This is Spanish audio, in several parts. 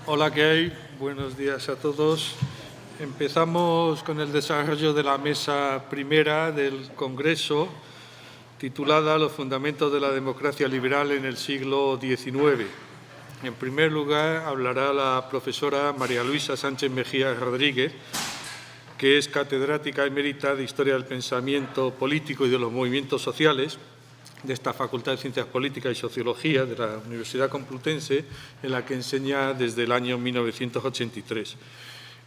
Hola, ¿qué hay? Buenos días a todos. Empezamos con el desarrollo de la mesa primera del Congreso, titulada Los fundamentos de la democracia liberal en el siglo XIX. En primer lugar, hablará la profesora María Luisa Sánchez Mejía Rodríguez, que es catedrática emérita de Historia del Pensamiento Político y de los Movimientos Sociales de esta Facultad de Ciencias Políticas y Sociología de la Universidad Complutense, en la que enseña desde el año 1983.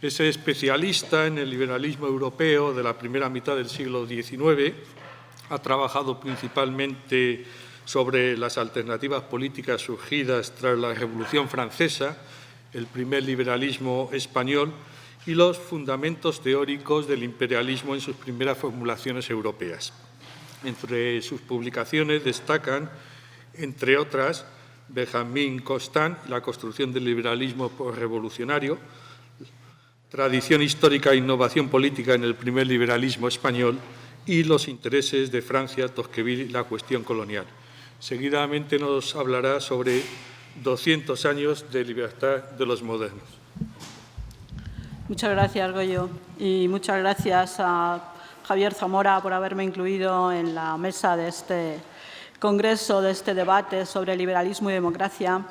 Es especialista en el liberalismo europeo de la primera mitad del siglo XIX. Ha trabajado principalmente sobre las alternativas políticas surgidas tras la Revolución Francesa, el primer liberalismo español y los fundamentos teóricos del imperialismo en sus primeras formulaciones europeas. Entre sus publicaciones destacan, entre otras, Benjamin Constant, La construcción del liberalismo postrevolucionario, Tradición histórica e innovación política en el primer liberalismo español y Los intereses de Francia, Tocqueville y la cuestión colonial. Seguidamente nos hablará sobre 200 años de libertad de los modernos. Muchas gracias, Goyo, y muchas gracias a Javier Zamora por haberme incluido en la mesa de este congreso, de este debate sobre liberalismo y democracia.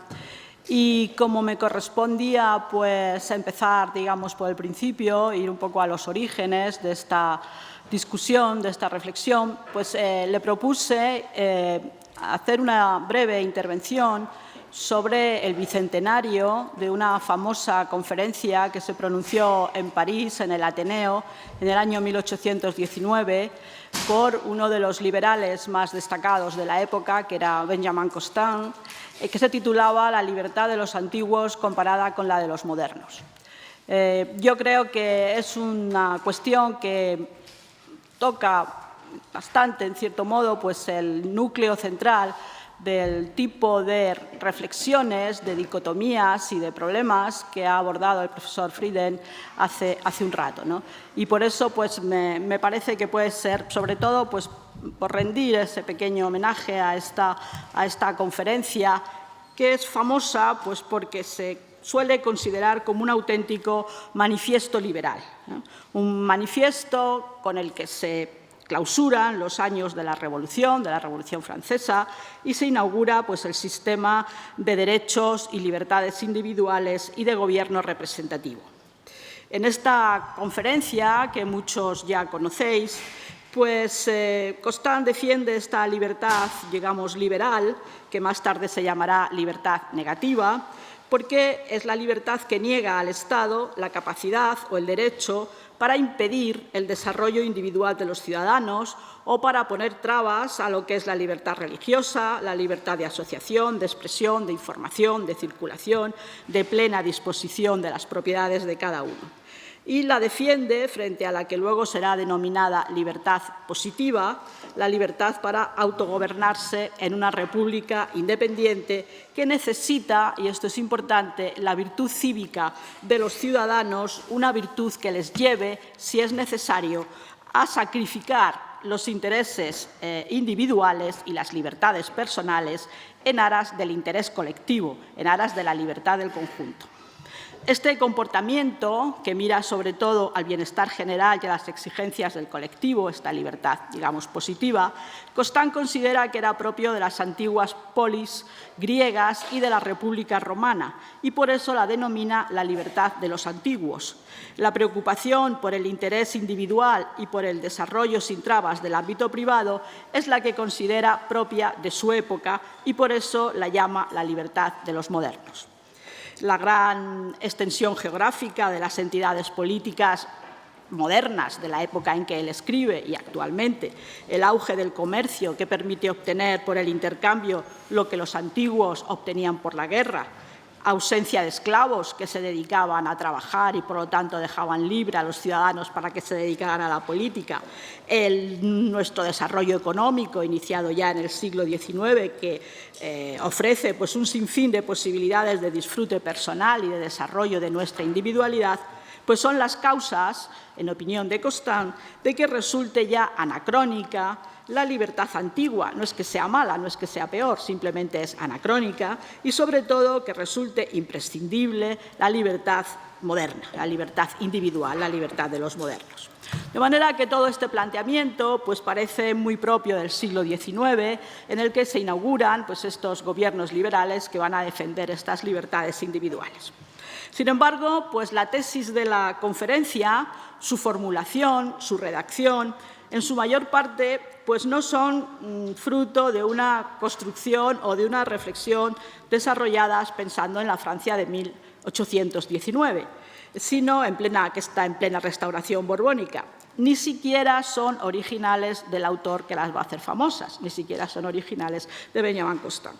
Y como me correspondía, pues empezar, digamos, por el principio, ir un poco a los orígenes de esta discusión, de esta reflexión, pues le propuse hacer una breve intervención sobre el bicentenario de una famosa conferencia que se pronunció en París, en el Ateneo, en el año 1819, por uno de los liberales más destacados de la época, que era Benjamin Constant, que se titulaba La libertad de los antiguos comparada con la de los modernos. Yo creo que es una cuestión que toca bastante, en cierto modo, pues el núcleo central del tipo de reflexiones, de dicotomías y de problemas que ha abordado el profesor Frieden hace un rato, ¿no? Y por eso pues, me parece que puede ser, sobre todo, pues, por rendir ese pequeño homenaje a esta conferencia, que es famosa pues, porque se suele considerar como un auténtico manifiesto liberal, ¿no? Un manifiesto con el que se clausuran los años de la Revolución Francesa, y se inaugura pues, el sistema de derechos y libertades individuales y de gobierno representativo. En esta conferencia, que muchos ya conocéis, pues Constant defiende esta libertad, digamos, liberal, que más tarde se llamará libertad negativa, porque es la libertad que niega al Estado la capacidad o el derecho para impedir el desarrollo individual de los ciudadanos o para poner trabas a lo que es la libertad religiosa, la libertad de asociación, de expresión, de información, de circulación, de plena disposición de las propiedades de cada uno. Y la defiende frente a la que luego será denominada libertad positiva, la libertad para autogobernarse en una república independiente que necesita, y esto es importante, la virtud cívica de los ciudadanos, una virtud que les lleve, si es necesario, a sacrificar los intereses individuales y las libertades personales en aras del interés colectivo, en aras de la libertad del conjunto. Este comportamiento, que mira sobre todo al bienestar general y a las exigencias del colectivo, esta libertad, digamos, positiva, Constant considera que era propio de las antiguas polis griegas y de la República Romana, y por eso la denomina la libertad de los antiguos. La preocupación por el interés individual y por el desarrollo sin trabas del ámbito privado es la que considera propia de su época y por eso la llama la libertad de los modernos. La gran extensión geográfica de las entidades políticas modernas de la época en que él escribe y actualmente, el auge del comercio que permite obtener por el intercambio lo que los antiguos obtenían por la guerra, ausencia de esclavos que se dedicaban a trabajar y por lo tanto dejaban libre a los ciudadanos para que se dedicaran a la política, nuestro desarrollo económico iniciado ya en el siglo XIX que ofrece pues, un sinfín de posibilidades de disfrute personal y de desarrollo de nuestra individualidad, pues son las causas, en opinión de Constant, de que resulte ya anacrónica la libertad antigua. No es que sea mala, no es que sea peor, simplemente es anacrónica, y sobre todo que resulte imprescindible la libertad moderna, la libertad individual, la libertad de los modernos. De manera que todo este planteamiento pues, parece muy propio del siglo XIX, en el que se inauguran pues, estos gobiernos liberales que van a defender estas libertades individuales. Sin embargo, pues, la tesis de la conferencia, su formulación, su redacción, en su mayor parte pues, no son fruto de una construcción o de una reflexión desarrolladas pensando en la Francia de 1819, sino que está en plena restauración borbónica. Ni siquiera son originales del autor que las va a hacer famosas, ni siquiera son originales de Benjamin Constant.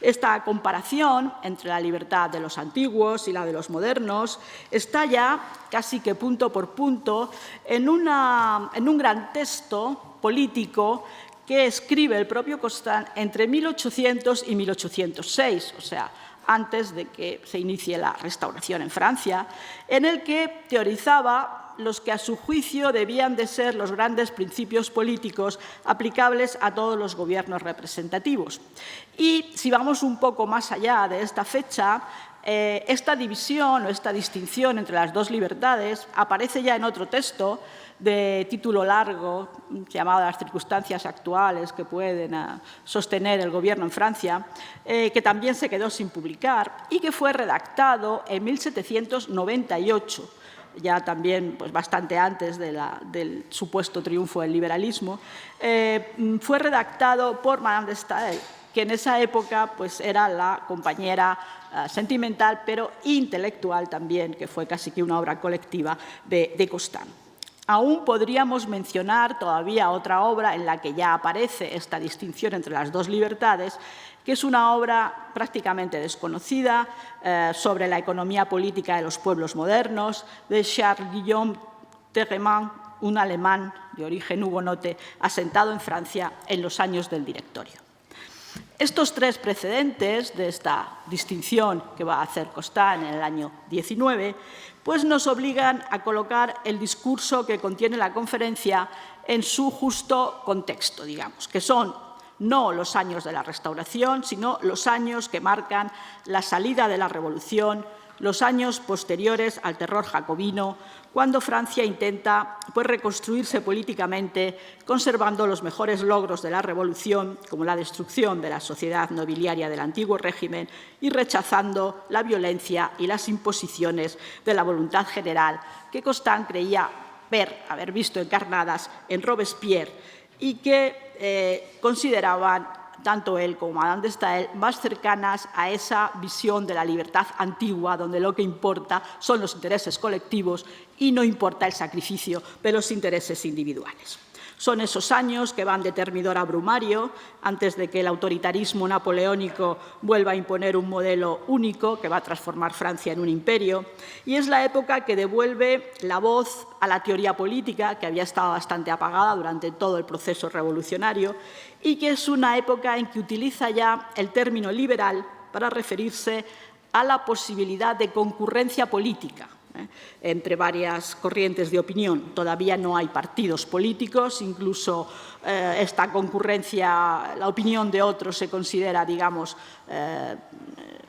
Esta comparación entre la libertad de los antiguos y la de los modernos está ya casi que punto por punto en un gran texto político que escribe el propio Constant entre 1800 y 1806, o sea, antes de que se inicie la restauración en Francia, en el que teorizaba los que a su juicio debían de ser los grandes principios políticos aplicables a todos los gobiernos representativos. Y si vamos un poco más allá de esta fecha, esta división o esta distinción entre las dos libertades aparece ya en otro texto de título largo llamado Las circunstancias actuales que pueden sostener el gobierno en Francia, que también se quedó sin publicar y que fue redactado en 1798, ya también pues, bastante antes del supuesto triunfo del liberalismo. Fue redactado por Madame de Staël, que en esa época pues, era la compañera sentimental, pero intelectual también, que fue casi que una obra colectiva de Constant. Aún podríamos mencionar todavía otra obra en la que ya aparece esta distinción entre las dos libertades, que es una obra prácticamente desconocida sobre la economía política de los pueblos modernos, de Charles-Guillaume Tereman, un alemán de origen hugonote asentado en Francia en los años del Directorio. Estos tres precedentes de esta distinción que va a hacer Constant en el año 19, pues nos obligan a colocar el discurso que contiene la conferencia en su justo contexto, digamos, que son no los años de la Restauración, sino los años que marcan la salida de la Revolución, los años posteriores al terror jacobino, cuando Francia intenta pues, reconstruirse políticamente, conservando los mejores logros de la Revolución, como la destrucción de la sociedad nobiliaria del antiguo régimen, y rechazando la violencia y las imposiciones de la voluntad general que Constant creía haber visto encarnadas en Robespierre y que consideraban tanto él como Madame de Staël, más cercanas a esa visión de la libertad antigua, donde lo que importa son los intereses colectivos y no importa el sacrificio de los intereses individuales. Son esos años que van de Termidor a Brumario, antes de que el autoritarismo napoleónico vuelva a imponer un modelo único que va a transformar Francia en un imperio, y es la época que devuelve la voz a la teoría política, que había estado bastante apagada durante todo el proceso revolucionario, y que es una época en que utiliza ya el término liberal para referirse a la posibilidad de concurrencia política entre varias corrientes de opinión. Todavía no hay partidos políticos, incluso esta concurrencia, la opinión de otros se considera, digamos,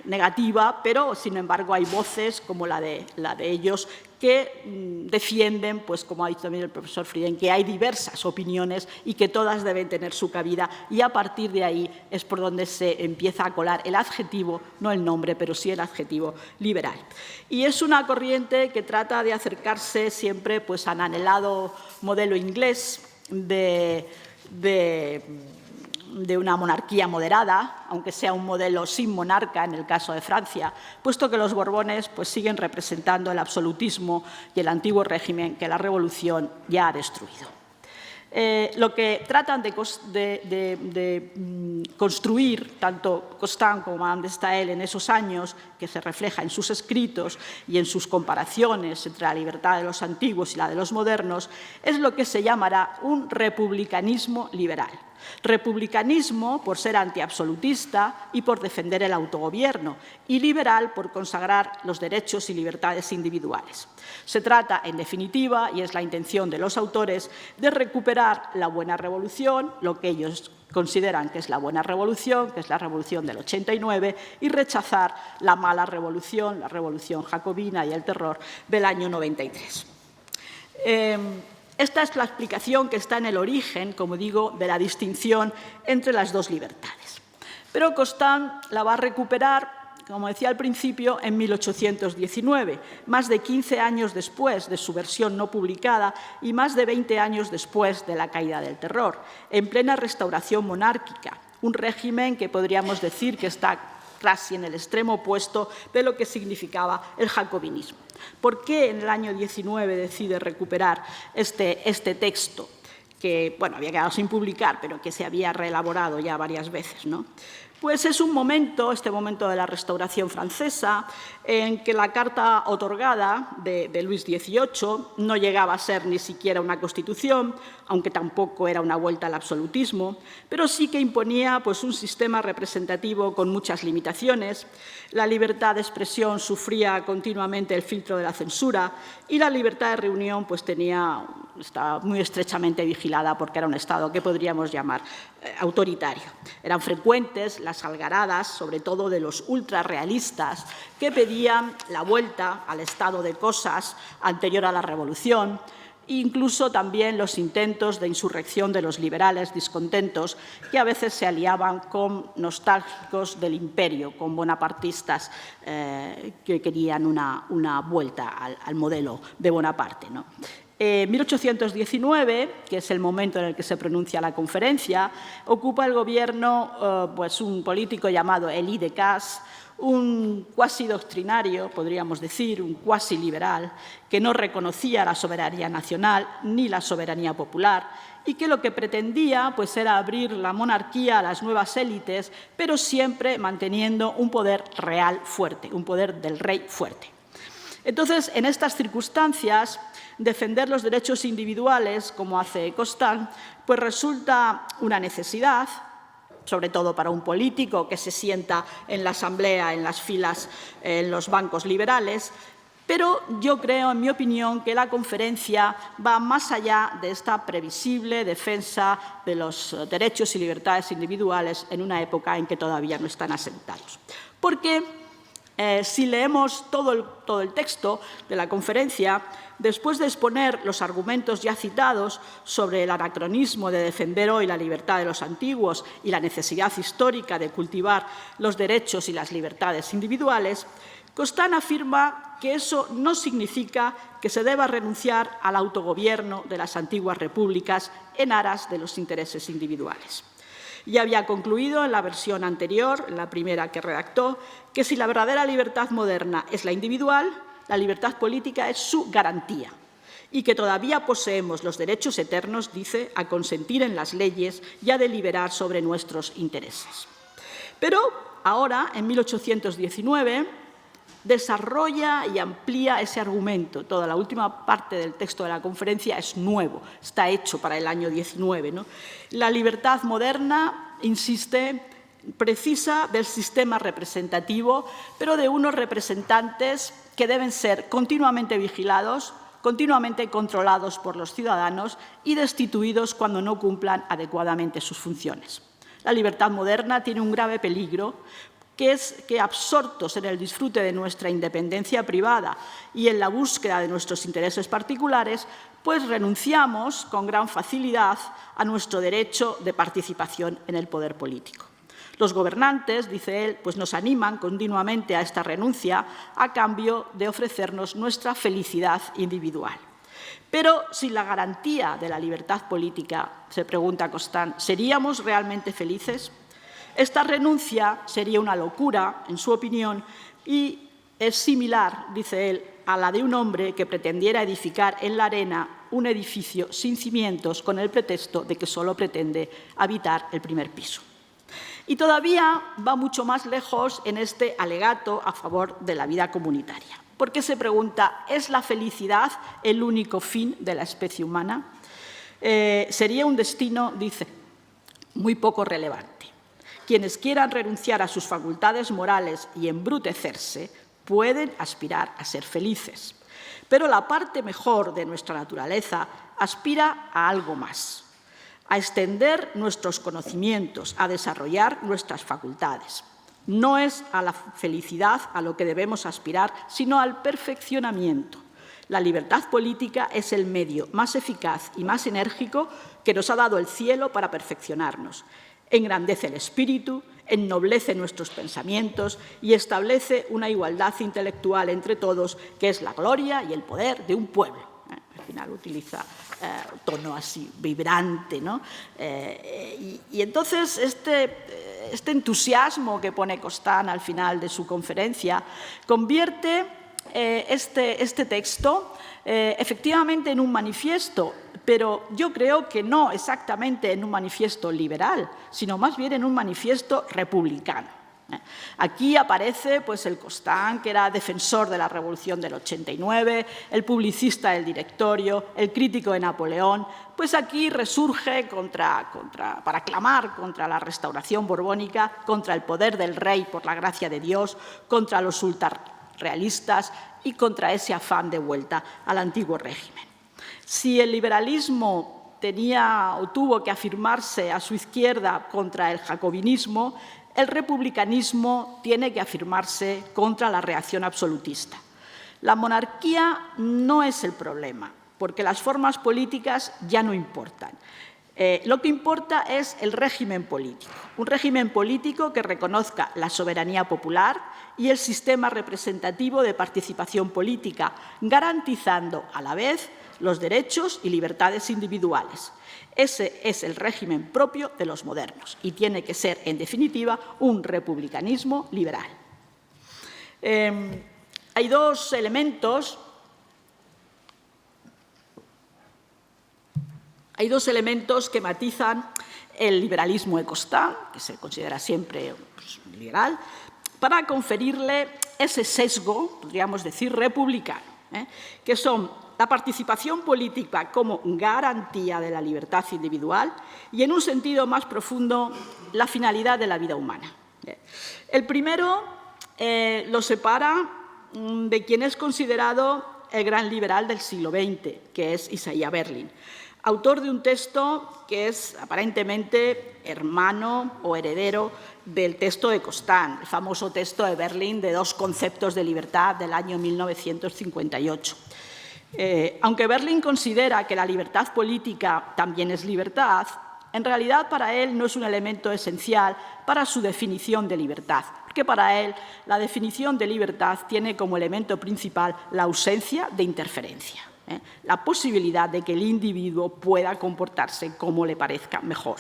negativa, pero sin embargo hay voces como la de ellos que defienden, pues como ha dicho también el profesor Frieden, que hay diversas opiniones y que todas deben tener su cabida, y a partir de ahí es por donde se empieza a colar el adjetivo, no el nombre, pero sí el adjetivo liberal. Y es una corriente que trata de acercarse siempre pues, al anhelado modelo inglés de una monarquía moderada, aunque sea un modelo sin monarca en el caso de Francia, puesto que los Borbones pues, siguen representando el absolutismo y el antiguo régimen que la Revolución ya ha destruido. Lo que tratan de construir, tanto Constant como Madame de Staël en esos años, que se refleja en sus escritos y en sus comparaciones entre la libertad de los antiguos y la de los modernos, es lo que se llamará un republicanismo liberal. Republicanismo por ser antiabsolutista y por defender el autogobierno, y liberal por consagrar los derechos y libertades individuales. Se trata, en definitiva, y es la intención de los autores, de recuperar la buena revolución, lo que ellos consideran que es la buena revolución, que es la revolución del 89, y rechazar la mala revolución, la revolución jacobina y el terror del año 93. Esta es la explicación que está en el origen, como digo, de la distinción entre las dos libertades. Pero Constant la va a recuperar, como decía al principio, en 1819, más de 15 años después de su versión no publicada y más de 20 años después de la caída del terror, en plena restauración monárquica, un régimen que podríamos decir que está casi en el extremo opuesto de lo que significaba el jacobinismo. ¿Por qué en el año 19 decide recuperar este texto que había quedado sin publicar, pero que se había reelaborado ya varias veces, ¿no? Pues es un momento, este momento de la Restauración francesa, en que la carta otorgada de Luis XVIII no llegaba a ser ni siquiera una constitución, aunque tampoco era una vuelta al absolutismo, pero sí que imponía un sistema representativo con muchas limitaciones. La libertad de expresión sufría continuamente el filtro de la censura y la libertad de reunión estaba muy estrechamente vigilada porque era un Estado que podríamos llamar autoritario. Eran frecuentes las algaradas, sobre todo de los ultrarrealistas, que pedían la vuelta al estado de cosas anterior a la Revolución, incluso también los intentos de insurrección de los liberales discontentos, que a veces se aliaban con nostálgicos del imperio, con bonapartistas que querían una vuelta al modelo de Bonaparte, ¿no? 1819, que es el momento en el que se pronuncia la conferencia, ocupa el gobierno un político llamado Élie Decazes, un cuasi doctrinario, podríamos decir, un cuasi liberal, que no reconocía la soberanía nacional ni la soberanía popular y que lo que pretendía era abrir la monarquía a las nuevas élites, pero siempre manteniendo un poder real fuerte, un poder del rey fuerte. Entonces, en estas circunstancias, defender los derechos individuales, como hace Constant, resulta una necesidad, sobre todo para un político que se sienta en la asamblea, en las filas, en los bancos liberales, pero yo creo, en mi opinión, que la conferencia va más allá de esta previsible defensa de los derechos y libertades individuales en una época en que todavía no están asentados. Porque si leemos todo el texto de la conferencia, después de exponer los argumentos ya citados sobre el anacronismo de defender hoy la libertad de los antiguos y la necesidad histórica de cultivar los derechos y las libertades individuales, Constant afirma que eso no significa que se deba renunciar al autogobierno de las antiguas repúblicas en aras de los intereses individuales. Ya había concluido en la versión anterior, en la primera que redactó, que si la verdadera libertad moderna es la individual, la libertad política es su garantía y que todavía poseemos los derechos eternos, dice, a consentir en las leyes y a deliberar sobre nuestros intereses. Pero ahora, en 1819, desarrolla y amplía ese argumento. Toda la última parte del texto de la conferencia es nuevo, está hecho para el año 19, ¿no? La libertad moderna, insiste, precisa del sistema representativo, pero de unos representantes que deben ser continuamente vigilados, continuamente controlados por los ciudadanos y destituidos cuando no cumplan adecuadamente sus funciones. La libertad moderna tiene un grave peligro, que es que, absortos en el disfrute de nuestra independencia privada y en la búsqueda de nuestros intereses particulares, renunciamos con gran facilidad a nuestro derecho de participación en el poder político. Los gobernantes, dice él, nos animan continuamente a esta renuncia a cambio de ofrecernos nuestra felicidad individual. Pero sin la garantía de la libertad política, se pregunta Constant, ¿seríamos realmente felices? Esta renuncia sería una locura, en su opinión, y es similar, dice él, a la de un hombre que pretendiera edificar en la arena un edificio sin cimientos con el pretexto de que solo pretende habitar el primer piso. Y todavía va mucho más lejos en este alegato a favor de la vida comunitaria, porque se pregunta, ¿es la felicidad el único fin de la especie humana? Sería un destino, dice, muy poco relevante. Quienes quieran renunciar a sus facultades morales y embrutecerse pueden aspirar a ser felices. Pero la parte mejor de nuestra naturaleza aspira a algo más, a extender nuestros conocimientos, a desarrollar nuestras facultades. No es a la felicidad a lo que debemos aspirar, sino al perfeccionamiento. La libertad política es el medio más eficaz y más enérgico que nos ha dado el cielo para perfeccionarnos. Engrandece el espíritu, ennoblece nuestros pensamientos y establece una igualdad intelectual entre todos, que es la gloria y el poder de un pueblo. Al final utiliza tono así vibrante, ¿no? Y entonces este entusiasmo que pone Constant al final de su conferencia convierte este texto efectivamente en un manifiesto, pero yo creo que no exactamente en un manifiesto liberal, sino más bien en un manifiesto republicano. Aquí aparece pues, el Constant, que era defensor de la Revolución del 89, el publicista del Directorio, el crítico de Napoleón. Pues aquí resurge para clamar contra la restauración borbónica, contra el poder del rey por la gracia de Dios, contra los ultrarrealistas y contra ese afán de vuelta al antiguo régimen. Si el liberalismo tenía o tuvo que afirmarse a su izquierda contra el jacobinismo, el republicanismo tiene que afirmarse contra la reacción absolutista. La monarquía no es el problema, porque las formas políticas ya no importan. Lo que importa es el régimen político, un régimen político que reconozca la soberanía popular y el sistema representativo de participación política, garantizando a la vez los derechos y libertades individuales. Ese es el régimen propio de los modernos y tiene que ser, en definitiva, un republicanismo liberal. Hay dos elementos que matizan el liberalismo de Constant, que se considera siempre liberal, para conferirle ese sesgo, podríamos decir, republicano, que son la participación política como garantía de la libertad individual y, en un sentido más profundo, la finalidad de la vida humana. El primero lo separa de quien es considerado el gran liberal del siglo XX, que es Isaiah Berlin, autor de un texto que es aparentemente hermano o heredero del texto de Constant, el famoso texto de Berlin de dos conceptos de libertad del año 1958. Aunque Berlin considera que la libertad política también es libertad, en realidad para él no es un elemento esencial para su definición de libertad, porque para él la definición de libertad tiene como elemento principal la ausencia de interferencia, la posibilidad de que el individuo pueda comportarse como le parezca mejor.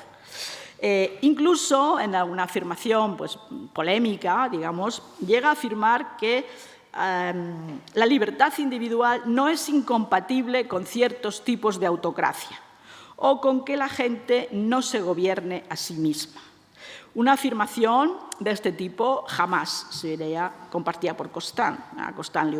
Incluso en alguna afirmación pues, polémica, digamos, llega a afirmar que la libertad individual no es incompatible con ciertos tipos de autocracia o con que la gente no se gobierne a sí misma. Una afirmación de este tipo jamás sería compartida por Constant. A Constant le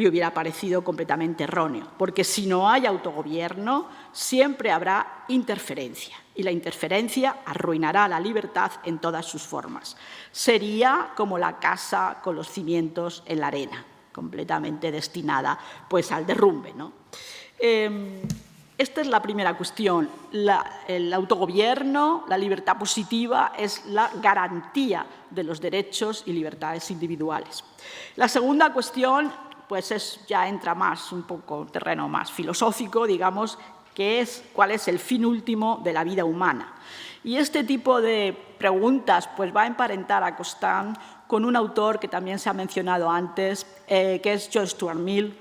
hubiera parecido completamente erróneo, porque si no hay autogobierno, siempre habrá interferencia, y la interferencia arruinará la libertad en todas sus formas. Sería como la casa con los cimientos en la arena, completamente destinada pues, al derrumbe, ¿no? Esta es la primera cuestión. El autogobierno, la libertad positiva, es la garantía de los derechos y libertades individuales. La segunda cuestión pues ya entra más un poco en terreno más filosófico, digamos, que es cuál es el fin último de la vida humana. Y este tipo de preguntas pues, va a emparentar a Constant con un autor que también se ha mencionado antes, que es John Stuart Mill,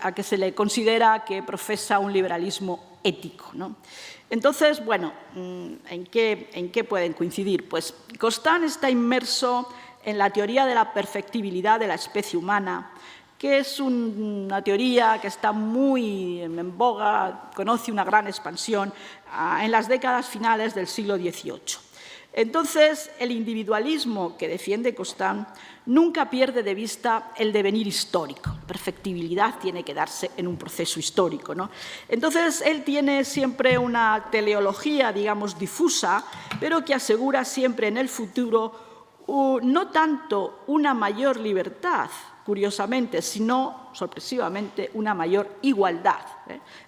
a que se le considera que profesa un liberalismo ético, ¿no? Entonces, bueno, ¿en qué pueden coincidir? Pues Constant está inmerso en la teoría de la perfectibilidad de la especie humana, que es una teoría que está muy en boga, conoce una gran expansión en las décadas finales del siglo XVIII. Entonces, el individualismo que defiende Constant nunca pierde de vista el devenir histórico. La perfectibilidad tiene que darse en un proceso histórico, ¿no? Entonces, él tiene siempre una teleología, digamos, difusa, pero que asegura siempre en el futuro no tanto una mayor libertad, curiosamente, sino, sorpresivamente, una mayor igualdad.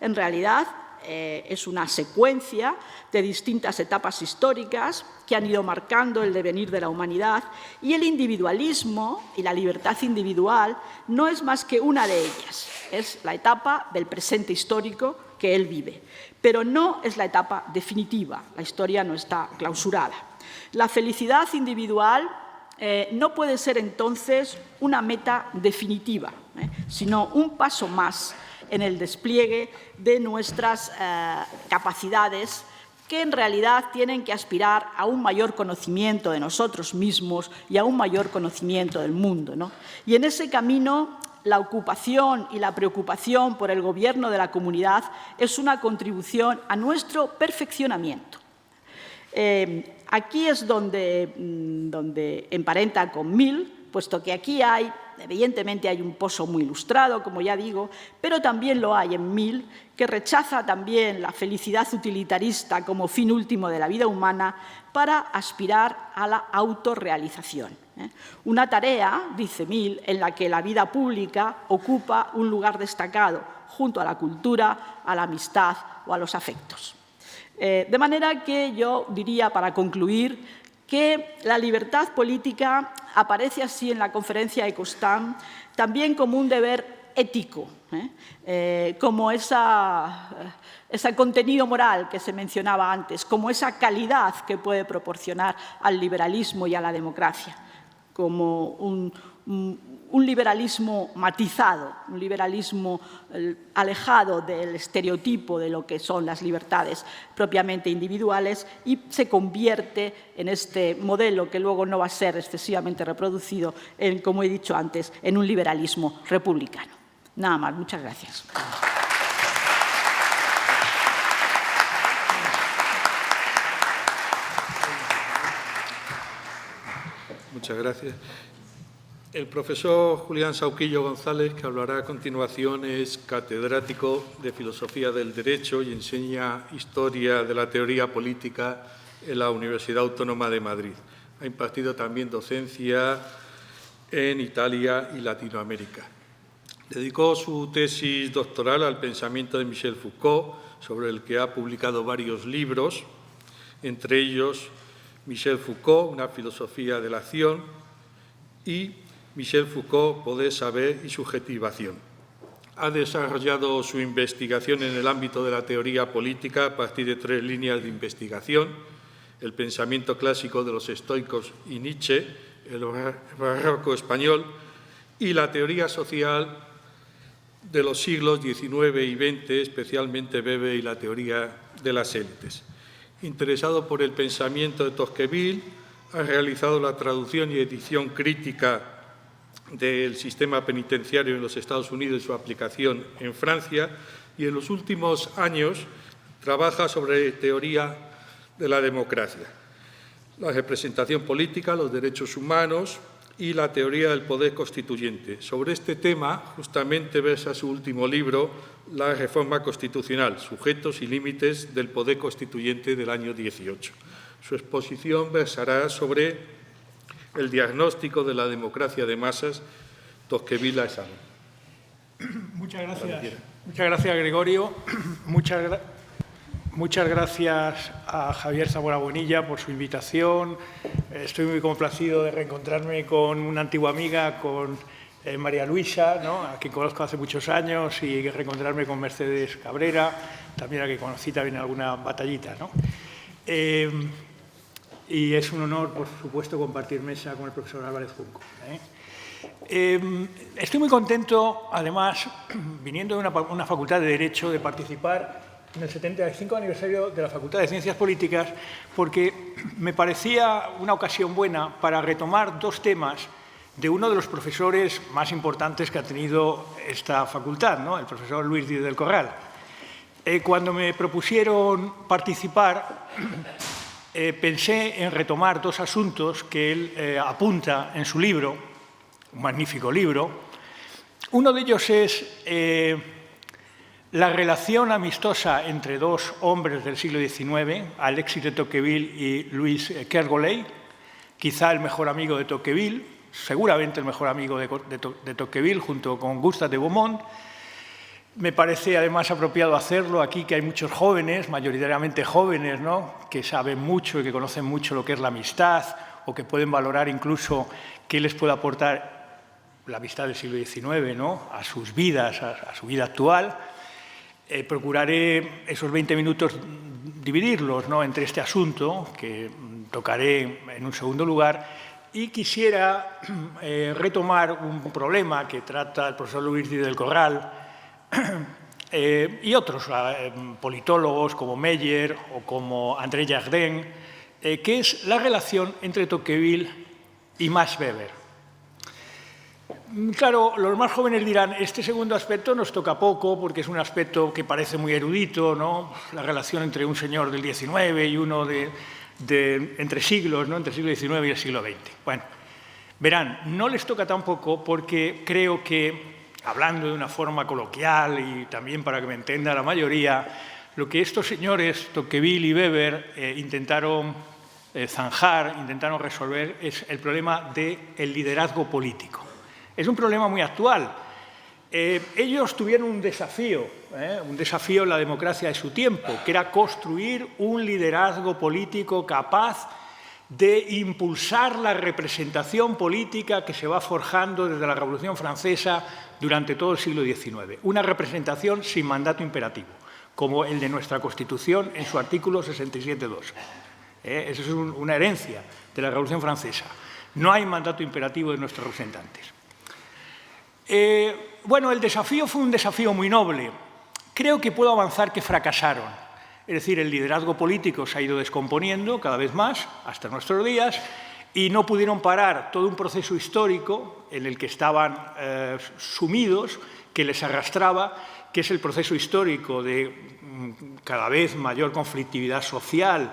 En realidad, es una secuencia de distintas etapas históricas que han ido marcando el devenir de la humanidad, y el individualismo y la libertad individual no es más que una de ellas. Es la etapa del presente histórico que él vive, pero no es la etapa definitiva. La historia no está clausurada. La felicidad individual no puede ser entonces una meta definitiva, sino un paso más en el despliegue de nuestras capacidades, que en realidad tienen que aspirar a un mayor conocimiento de nosotros mismos y a un mayor conocimiento del mundo, ¿no? Y en ese camino, la ocupación y la preocupación por el gobierno de la comunidad es una contribución a nuestro perfeccionamiento. Aquí es donde emparenta con Mill, puesto que aquí evidentemente hay un pozo muy ilustrado, como ya digo, pero también lo hay en Mill, que rechaza también la felicidad utilitarista como fin último de la vida humana para aspirar a la autorrealización. Una tarea, dice Mill, en la que la vida pública ocupa un lugar destacado junto a la cultura, a la amistad o a los afectos. De manera que yo diría, para concluir, que la libertad política aparece así en la conferencia de Constant también como un deber ético, como ese contenido moral que se mencionaba antes, como esa calidad que puede proporcionar al liberalismo y a la democracia, como un liberalismo matizado, un liberalismo alejado del estereotipo de lo que son las libertades propiamente individuales, y se convierte en este modelo que luego no va a ser excesivamente reproducido, como he dicho antes, en un liberalismo republicano. Nada más, muchas gracias. Muchas gracias. El profesor Julián Sauquillo González, que hablará a continuación, es catedrático de Filosofía del Derecho y enseña Historia de la Teoría Política en la Universidad Autónoma de Madrid. Ha impartido también docencia en Italia y Latinoamérica. Dedicó su tesis doctoral al pensamiento de Michel Foucault, sobre el que ha publicado varios libros, entre ellos Michel Foucault, Una filosofía de la acción, y Michel Foucault, Poder, Saber y Subjetivación. Ha desarrollado su investigación en el ámbito de la teoría política a partir de 3 líneas de investigación: el pensamiento clásico de los estoicos y Nietzsche, el barroco español y la teoría social de los siglos XIX y XX, especialmente Weber y la teoría de las élites. Interesado por el pensamiento de Tocqueville, ha realizado la traducción y edición crítica del sistema penitenciario en los Estados Unidos y su aplicación en Francia, y en los últimos años trabaja sobre teoría de la democracia, la representación política, los derechos humanos y la teoría del poder constituyente. Sobre este tema, justamente, versa su último libro, La reforma constitucional, sujetos y límites del poder constituyente, del año 18. Su exposición versará sobre el diagnóstico de la democracia de masas, Tocqueville a examen. Muchas gracias, Gregorio. Muchas gracias a Javier Zamora Bonilla por su invitación. Estoy muy complacido de reencontrarme con una antigua amiga, con María Luisa, ¿no?, a quien conozco hace muchos años, y reencontrarme con Mercedes Cabrera, también a que conocí también en alguna batallita, ¿no? Y es un honor, por supuesto, compartir mesa con el profesor Álvarez Junco. Estoy muy contento, además, viniendo de una facultad de Derecho, de participar en el 75 aniversario de la Facultad de Ciencias Políticas, porque me parecía una ocasión buena para retomar 2 temas de uno de los profesores más importantes que ha tenido esta facultad, ¿no? El profesor Luis Díez del Corral. Cuando me propusieron participar, pensé en retomar dos asuntos que él apunta en su libro, un magnífico libro. Uno de ellos es la relación amistosa entre dos hombres del siglo XIX, Alexis de Tocqueville y Louis Kergolay, quizá el mejor amigo de Tocqueville, seguramente el mejor amigo de Tocqueville, junto con Gustave de Beaumont. Me parece además apropiado hacerlo aquí, que hay muchos jóvenes, mayoritariamente jóvenes, ¿no?, que saben mucho y que conocen mucho lo que es la amistad o que pueden valorar incluso qué les puede aportar la amistad del siglo XIX, ¿no?, a sus vidas, a su vida actual. Procuraré esos 20 minutos dividirlos, ¿no?, entre este asunto, que tocaré en un segundo lugar, y quisiera retomar un problema que trata el profesor Luis Díez del Corral y otros politólogos como Meyer o como André Jardin, que es la relación entre Tocqueville y Max Weber. Claro, los más jóvenes dirán, este segundo aspecto nos toca poco porque es un aspecto que parece muy erudito, ¿no?, la relación entre un señor del XIX y uno entre siglos, ¿no?, entre el siglo XIX y el siglo XX. Bueno, verán, no les toca tampoco porque creo que, hablando de una forma coloquial y también para que me entienda la mayoría, lo que estos señores, Tocqueville y Weber, intentaron zanjar, intentaron resolver, es el problema del liderazgo político. Es un problema muy actual. Ellos tuvieron un desafío en la democracia de su tiempo, que era construir un liderazgo político capaz de impulsar la representación política que se va forjando desde la Revolución Francesa durante todo el siglo XIX. Una representación sin mandato imperativo, como el de nuestra Constitución en su artículo 67.2. Esa es una herencia de la Revolución Francesa. No hay mandato imperativo de nuestros representantes. Bueno, el desafío fue un desafío muy noble. Creo que puedo avanzar que fracasaron. Es decir, el liderazgo político se ha ido descomponiendo cada vez más hasta nuestros días y no pudieron parar todo un proceso histórico en el que estaban sumidos, que les arrastraba, que es el proceso histórico de cada vez mayor conflictividad social,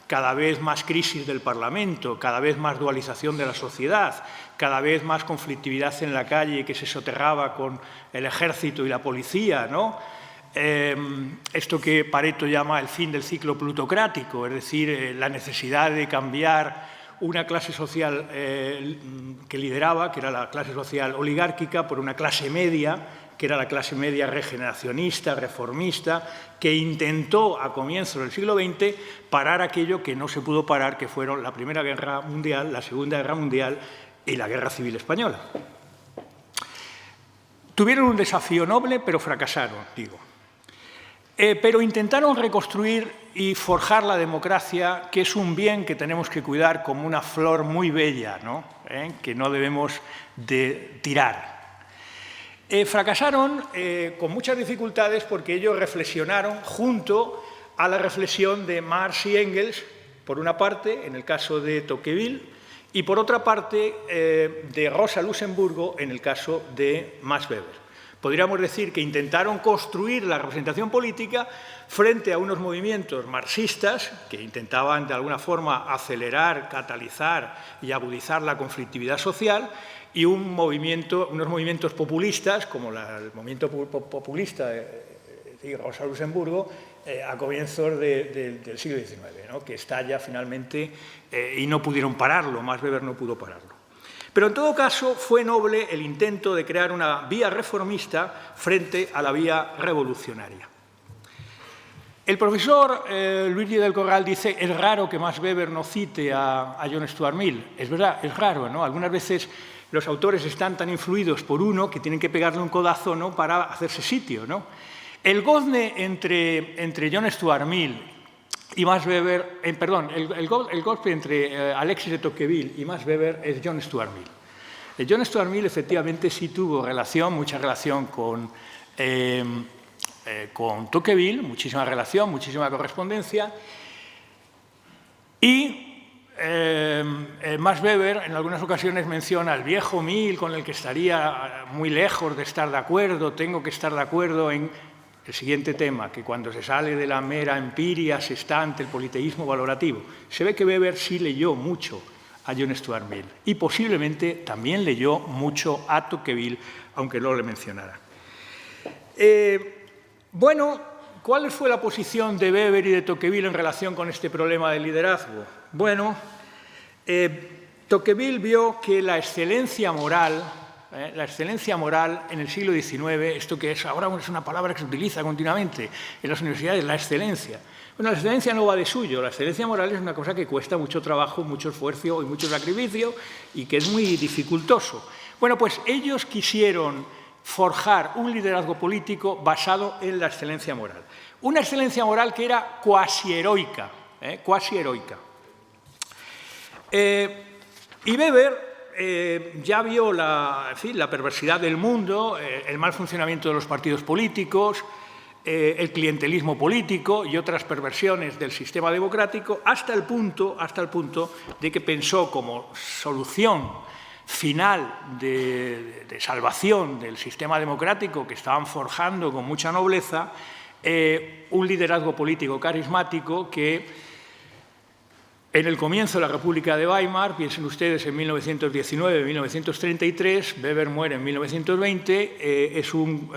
cada vez más crisis del Parlamento, cada vez más dualización de la sociedad, cada vez más conflictividad en la calle que se soterraba con el ejército y la policía, ¿no? Esto que Pareto llama el fin del ciclo plutocrático, es decir, la necesidad de cambiar una clase social que lideraba, que era la clase social oligárquica, por una clase media, que era la clase media regeneracionista, reformista, que intentó a comienzos del siglo XX parar aquello que no se pudo parar, que fueron la Primera Guerra Mundial, la Segunda Guerra Mundial y la Guerra Civil Española. Tuvieron un desafío noble, pero fracasaron, digo. Pero intentaron reconstruir y forjar la democracia, que es un bien que tenemos que cuidar como una flor muy bella, ¿no?, que no debemos de tirar. Fracasaron con muchas dificultades porque ellos reflexionaron junto a la reflexión de Marx y Engels, por una parte, en el caso de Tocqueville, y por otra parte, de Rosa Luxemburgo, en el caso de Max Weber. Podríamos decir que intentaron construir la representación política frente a unos movimientos marxistas que intentaban de alguna forma acelerar, catalizar y agudizar la conflictividad social y unos movimientos populistas como el movimiento populista de Rosa Luxemburgo a comienzos del siglo XIX, ¿no?, que estalla finalmente y no pudieron pararlo, Max Weber no pudo pararlo. Pero en todo caso fue noble el intento de crear una vía reformista frente a la vía revolucionaria. El profesor Luis Díez del Corral dice, es raro que Max Weber no cite a John Stuart Mill. Es verdad, es raro, ¿no? Algunas veces los autores están tan influidos por uno que tienen que pegarle un codazo, ¿no?, para hacerse sitio, ¿no? El gozne entre John Stuart Mill y Max Weber, el golpe entre Alexis de Tocqueville y Max Weber es John Stuart Mill. John Stuart Mill efectivamente sí tuvo mucha relación con Tocqueville, muchísima relación, muchísima correspondencia, y Max Weber en algunas ocasiones menciona el viejo Mill con el que estaría muy lejos de estar de acuerdo. Tengo que estar de acuerdo en el siguiente tema, que cuando se sale de la mera empiria se está ante el politeísmo valorativo. Se ve que Weber sí leyó mucho a John Stuart Mill y posiblemente también leyó mucho a Tocqueville, aunque no le mencionara. Bueno, ¿cuál fue la posición de Weber y de Tocqueville en relación con este problema del liderazgo? Bueno, Tocqueville vio que la excelencia moral en el siglo XIX, esto que es ahora es una palabra que se utiliza continuamente en las universidades, la excelencia. Bueno, la excelencia no va de suyo, la excelencia moral es una cosa que cuesta mucho trabajo, mucho esfuerzo y mucho sacrificio y que es muy dificultoso. Bueno, pues ellos quisieron forjar un liderazgo político basado en la excelencia moral. Una excelencia moral que era cuasi heroica. Y Weber ya vio la perversidad del mundo, el mal funcionamiento de los partidos políticos, el clientelismo político y otras perversiones del sistema democrático, hasta el punto de que pensó como solución final de salvación del sistema democrático que estaban forjando con mucha nobleza, un liderazgo político carismático que en el comienzo de la República de Weimar, piensen ustedes en 1919-1933, Weber muere en 1920, es un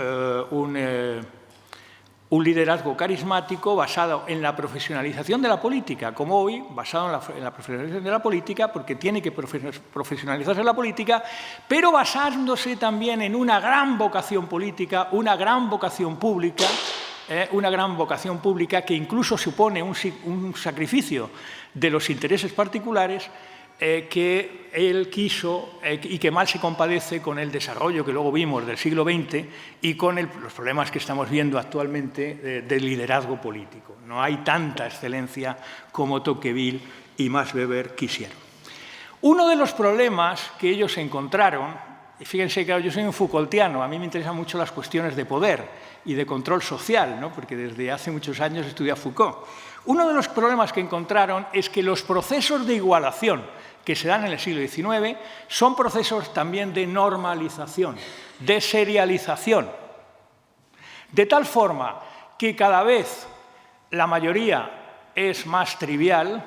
liderazgo carismático basado en la profesionalización de la política, como hoy, basado en la profesionalización de la política, porque tiene que profesionalizarse la política, pero basándose también en una gran vocación política, una gran vocación pública que incluso supone un sacrificio de los intereses particulares que él quiso y que mal se compadece con el desarrollo que luego vimos del siglo XX y con los problemas que estamos viendo actualmente del liderazgo político. No hay tanta excelencia como Tocqueville y Max Weber quisieron. Uno de los problemas que ellos encontraron, y fíjense que yo soy un Foucaultiano, a mí me interesan mucho las cuestiones de poder y de control social, ¿no? Porque desde hace muchos años estudié a Foucault. Uno de los problemas que encontraron es que los procesos de igualación que se dan en el siglo XIX son procesos también de normalización, de serialización, de tal forma que cada vez la mayoría es más trivial,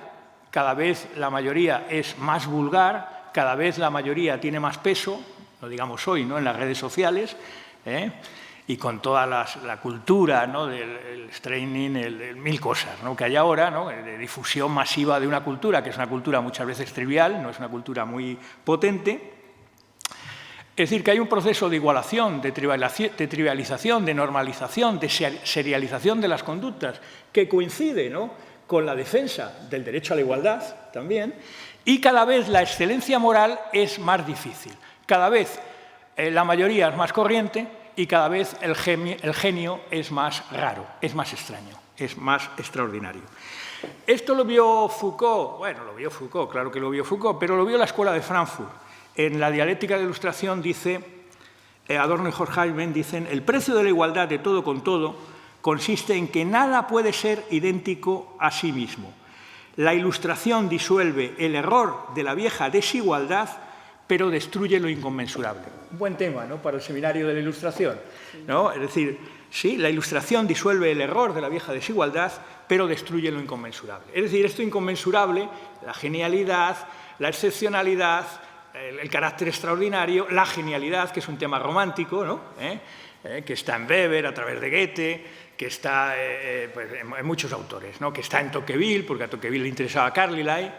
cada vez la mayoría es más vulgar, cada vez la mayoría tiene más peso, lo digamos hoy, ¿no? En las redes sociales, y con toda la cultura, ¿no? del streaming, mil cosas, ¿no? que hay ahora, ¿no? de difusión masiva de una cultura, que es una cultura muchas veces trivial, no es una cultura muy potente. Es decir, que hay un proceso de igualación, de trivialización, de normalización, de serialización de las conductas, que coincide, ¿no? con la defensa del derecho a la igualdad también, y cada vez la excelencia moral es más difícil. Cada vez la mayoría es más corriente, y cada vez el genio es más raro, es más extraño, es más extraordinario. Esto lo vio Foucault, bueno, lo vio Foucault, claro que lo vio Foucault, pero lo vio la Escuela de Frankfurt. En la dialéctica de la Ilustración dice, Adorno y Horkheimer dicen, el precio de la igualdad de todo con todo consiste en que nada puede ser idéntico a sí mismo. La Ilustración disuelve el error de la vieja desigualdad, pero destruye lo inconmensurable. Un buen tema, ¿no? Para el seminario de la Ilustración, ¿no? Es decir, sí, la Ilustración disuelve el error de la vieja desigualdad, pero destruye lo inconmensurable. Es decir, esto inconmensurable, la genialidad, la excepcionalidad, el carácter extraordinario, la genialidad, que es un tema romántico, ¿no? Que está en Weber, a través de Goethe, que está pues, en muchos autores, ¿no? Que está en Tocqueville, porque a Tocqueville le interesaba Carlyle,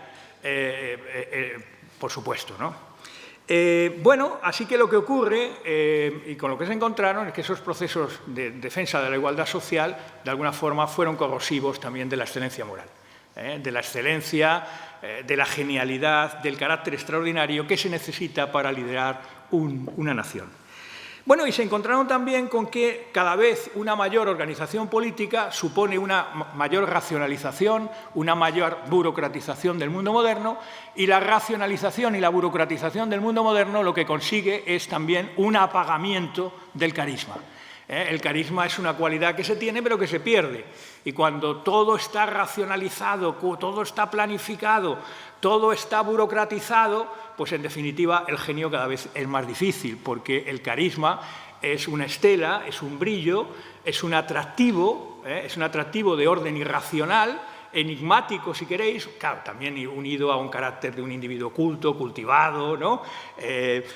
por supuesto, ¿no? Bueno, así que lo que ocurre, y con lo que se encontraron, es que esos procesos de defensa de la igualdad social, de alguna forma, fueron corrosivos también de la excelencia moral, de la excelencia, de la genialidad, del carácter extraordinario que se necesita para liderar una nación. Bueno, y se encontraron también con que cada vez una mayor organización política supone una mayor racionalización, una mayor burocratización del mundo moderno, y la racionalización y la burocratización del mundo moderno lo que consigue es también un apagamiento del carisma. El carisma es una cualidad que se tiene pero que se pierde. Y cuando todo está racionalizado, todo está planificado, todo está burocratizado, pues en definitiva el genio cada vez es más difícil, porque el carisma es una estela, es un brillo, es un atractivo de orden irracional, enigmático, si queréis, claro, también unido a un carácter de un individuo culto, cultivado, ¿no?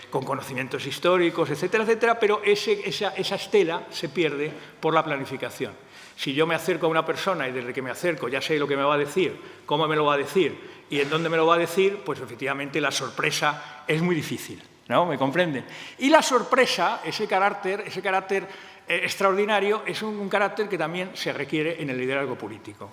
Con conocimientos históricos, etcétera, etcétera, pero esa estela se pierde por la planificación. Si yo me acerco a una persona y desde que me acerco ya sé lo que me va a decir, cómo me lo va a decir y en dónde me lo va a decir, pues efectivamente la sorpresa es muy difícil, ¿no? ¿Me comprenden? Y la sorpresa, ese carácter extraordinario, es un carácter que también se requiere en el liderazgo político.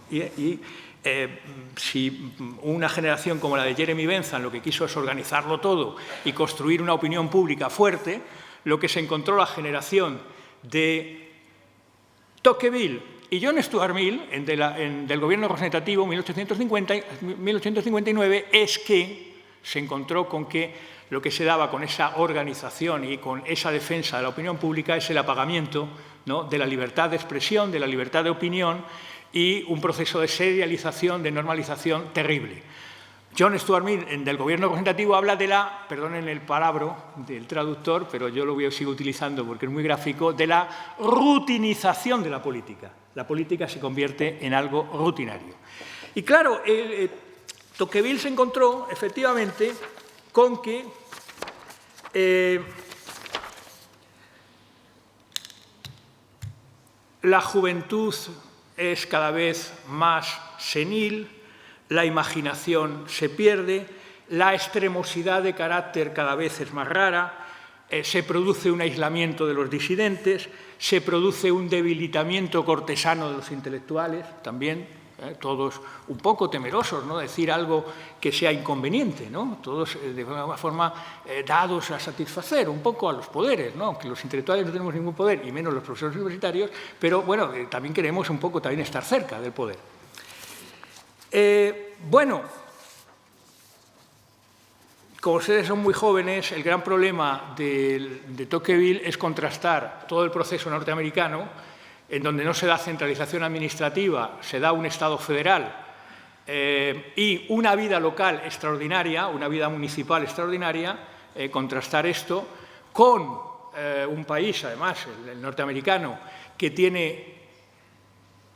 Si una generación como la de Jeremy Bentham lo que quiso es organizarlo todo y construir una opinión pública fuerte, lo que se encontró la generación de Tocqueville y John Stuart Mill, del gobierno representativo 1859, es que se encontró con que lo que se daba con esa organización y con esa defensa de la opinión pública es el apagamiento, ¿no?, de la libertad de expresión, de la libertad de opinión y un proceso de serialización, de normalización terrible. John Stuart Mill, del gobierno representativo, habla de la, perdonen el palabro del traductor, pero yo lo sigo utilizando porque es muy gráfico, de la rutinización de la política. La política se convierte en algo rutinario. Y claro, Tocqueville se encontró efectivamente con que la juventud es cada vez más senil, la imaginación se pierde, la extremosidad de carácter cada vez es más rara, se produce un aislamiento de los disidentes, se produce un debilitamiento cortesano de los intelectuales también, todos un poco temerosos, ¿no?, decir algo que sea inconveniente, ¿no?, todos de alguna forma dados a satisfacer un poco a los poderes, ¿no?, aunque los intelectuales no tenemos ningún poder, y menos los profesores universitarios, pero bueno, también queremos un poco también estar cerca del poder. Bueno, como ustedes son muy jóvenes, el gran problema de Tocqueville es contrastar todo el proceso norteamericano, en donde no se da centralización administrativa, se da un Estado federal y una vida local extraordinaria, una vida municipal extraordinaria, contrastar esto con un país, además, el norteamericano, que tiene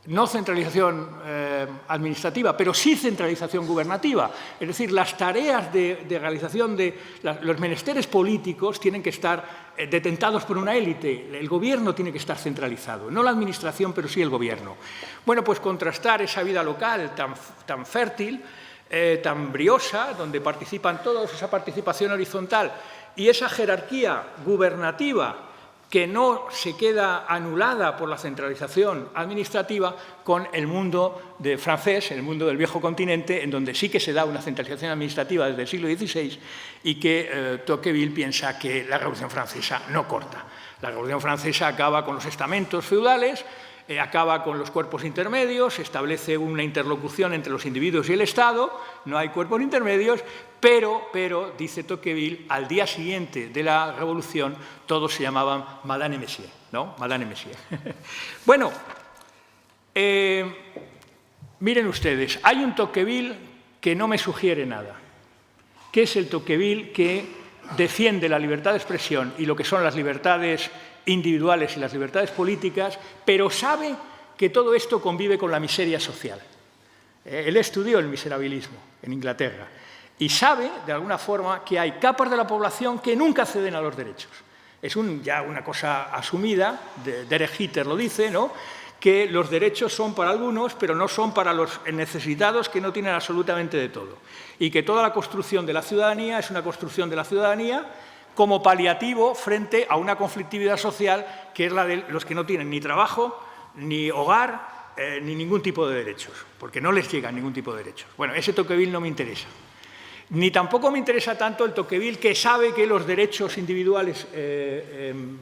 no centralización administrativa, pero sí centralización gubernativa. Es decir, las tareas de realización de los menesteres políticos tienen que estar detentados por una élite. El gobierno tiene que estar centralizado, no la administración, pero sí el gobierno. Bueno, pues contrastar esa vida local tan fértil, tan briosa, donde participan todos, esa participación horizontal y esa jerarquía gubernativa que no se queda anulada por la centralización administrativa, con el mundo francés, el mundo del viejo continente, en donde sí que se da una centralización administrativa desde el siglo XVI y que Tocqueville piensa que la Revolución Francesa no corta. La Revolución Francesa acaba con los estamentos feudales, acaba con los cuerpos intermedios, establece una interlocución entre los individuos y el Estado, no hay cuerpos intermedios, pero, dice Tocqueville, al día siguiente de la Revolución todos se llamaban Madame et Monsieur, ¿no? Madame et Monsieur. Bueno, miren ustedes, hay un Tocqueville que no me sugiere nada, que es el Tocqueville que defiende la libertad de expresión y lo que son las libertades individuales y las libertades políticas, pero sabe que todo esto convive con la miseria social. Él estudió el miserabilismo en Inglaterra y sabe, de alguna forma, que hay capas de la población que nunca ceden a los derechos. Es ya una cosa asumida, Derek Jeter lo dice, ¿no?, que los derechos son para algunos, pero no son para los necesitados que no tienen absolutamente de todo. Y que toda la construcción de la ciudadanía es una construcción de la ciudadanía como paliativo frente a una conflictividad social que es la de los que no tienen ni trabajo, ni hogar, ni ningún tipo de derechos, porque no les llegan ningún tipo de derechos. Bueno, ese Tocqueville no me interesa. Ni tampoco me interesa tanto el Tocqueville que sabe que los derechos individuales